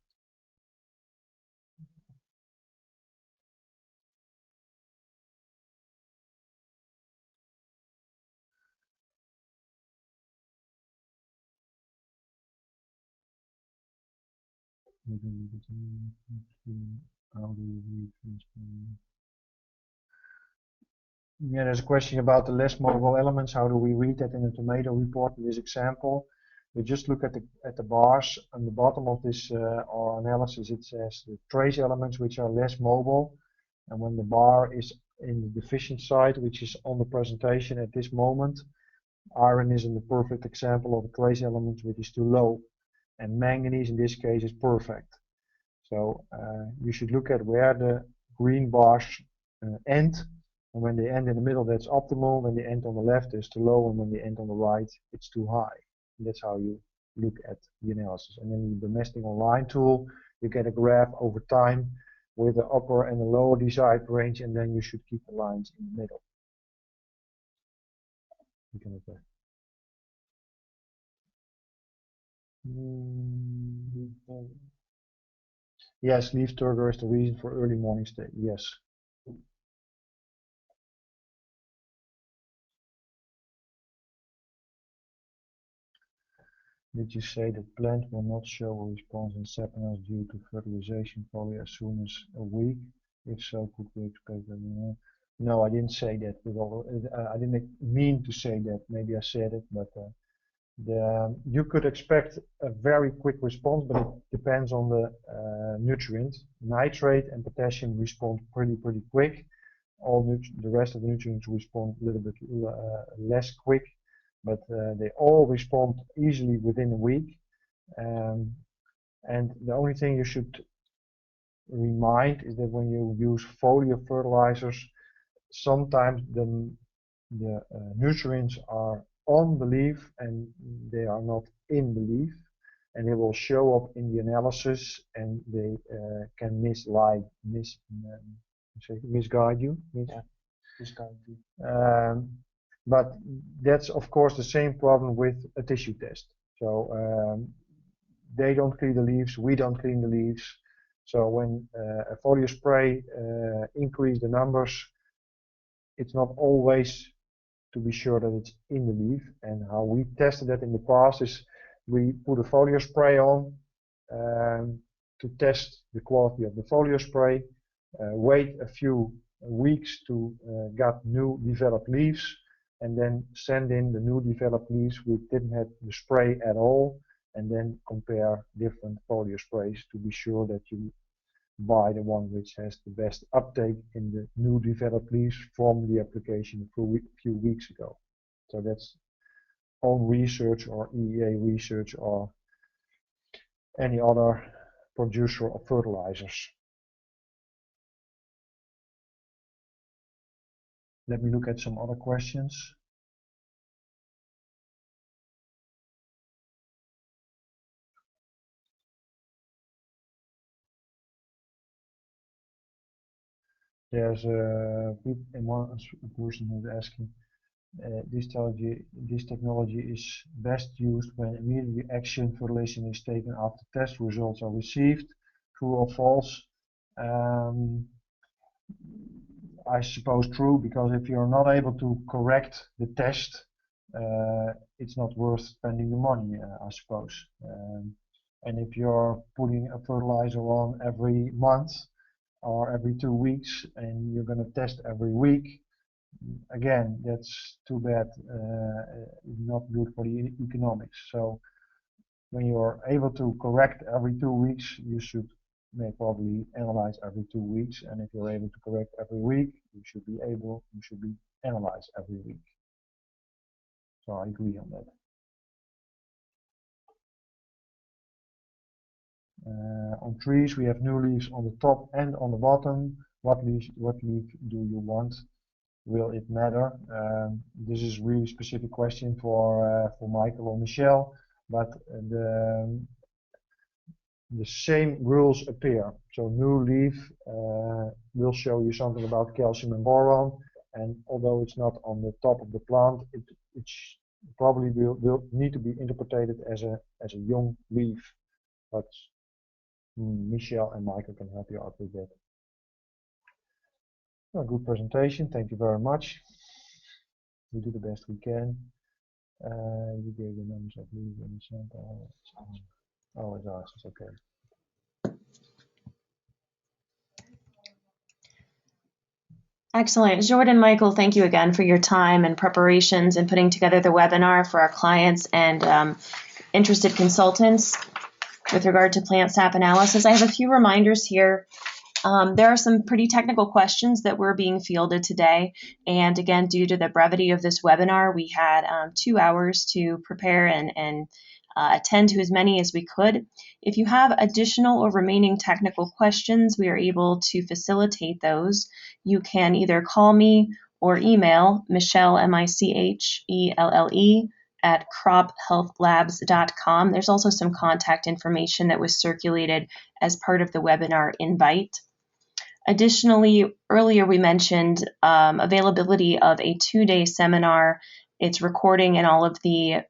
How do you read transparent? Yeah, there's a question about the less mobile elements. How do we read that in the tomato report in this example? You just look at the bars on the bottom of this our analysis. It says the trace elements which are less mobile, and when the bar is in the deficient side, which is on the presentation at this moment, iron is in the perfect example of a trace element which is too low, and manganese in this case is perfect. So you should look at where the green bars end, and when they end in the middle, that's optimal. When they end on the left, it's too low, and when they end on the right, it's too high. And that's how you look at the analysis. And then the Domestic Online tool, you get a graph over time with the upper and the lower desired range, and then you should keep the lines in the middle. You can look there. Yes, leaf turgor is the reason for early morning state. Yes. Did you say that plant will not show a response in saponins due to fertilization probably as soon as a week? If so, could we expect that? No, I didn't say that. I didn't mean to say that. Maybe I said it, but you could expect a very quick response, but it depends on the nutrient. Nitrate and potassium respond pretty quick. The rest of the nutrients respond a little bit less quick. but they all respond easily within a week. And the only thing you should remind is that when you use foliar fertilizers, sometimes the nutrients are on the leaf and they are not in the leaf, and they will show up in the analysis, and they can misguide you. But that's of course the same problem with a tissue test. So they don't clean the leaves, we don't clean the leaves. So when a foliar spray increase the numbers, it's not always to be sure that it's in the leaf. And how we tested that in the past is we put a foliar spray on to test the quality of the foliar spray, wait a few weeks to get new developed leaves, and then send in the new developed leaves which didn't have the spray at all, and then compare different foliar sprays to be sure that you buy the one which has the best uptake in the new developed leaves from the application a few weeks ago. So that's own research or EEA research or any other producer of fertilizers. Let me look at some other questions. There's one person who's asking, this technology is best used when immediately action fertilization is taken after test results are received. True or false? I suppose true, because if you're not able to correct the test, it's not worth spending the money, I suppose. And if you're putting a fertilizer on every month or every 2 weeks and you're going to test every week, again, that's too bad, not good for the economics. So when you're able to correct every 2 weeks, you should probably analyze every 2 weeks, and if you're able to correct every week, you should be analyzed every week. So I agree on that. On trees, we have new leaves on the top and on the bottom. What leaf do you want? Will it matter? This is a really specific question for Michael or Michelle, but the same rules appear. So new leaf will show you something about calcium and boron, and although it's not on the top of the plant, it probably will need to be interpreted as a young leaf. But Michelle and Michael can help you out with that. A good presentation, thank you very much. We do the best we can. You gave the numbers of leaves in the sample. Oh, it's okay. Excellent. Jordan, Michael, thank you again for your time and preparations and putting together the webinar for our clients and interested consultants with regard to plant sap analysis. I have a few reminders here. There are some pretty technical questions that were being fielded today. And again, due to the brevity of this webinar, we had 2 hours to prepare and attend to as many as we could. If you have additional or remaining technical questions, we are able to facilitate those. You can either call me or email Michelle, M-I-C-H-E-L-L-E, at crophealthlabs.com. There's also some contact information that was circulated as part of the webinar invite. Additionally, earlier we mentioned availability of a 2-day seminar. It's recording and all of the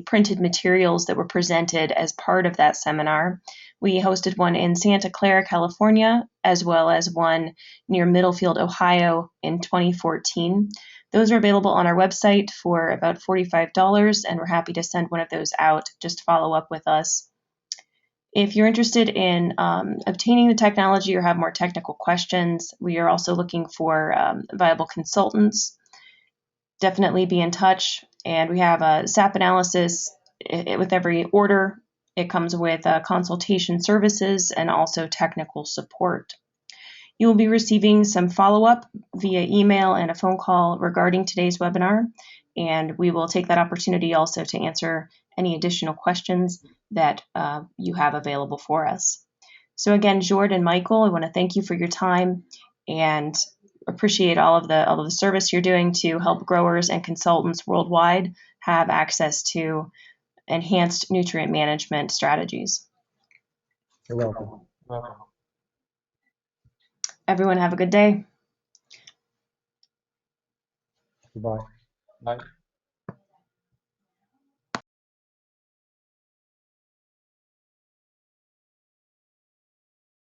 printed materials that were presented as part of that seminar. We hosted one in Santa Clara, California, as well as one near Middlefield, Ohio in 2014. Those are available on our website for about $45, and we're happy to send one of those out. Just follow up with us. If you're interested in obtaining the technology or have more technical questions, we are also looking for viable consultants. Definitely be in touch. And we have a SAP analysis with every order. It comes with consultation services and also technical support. You will be receiving some follow-up via email and a phone call regarding today's webinar. and we will take that opportunity also to answer any additional questions that you have available for us. So again, Jord and Michael, I want to thank you for your time and appreciate all of the service you're doing to help growers and consultants worldwide have access to enhanced nutrient management strategies. You're welcome. Welcome. Everyone have a good day. Goodbye. Bye.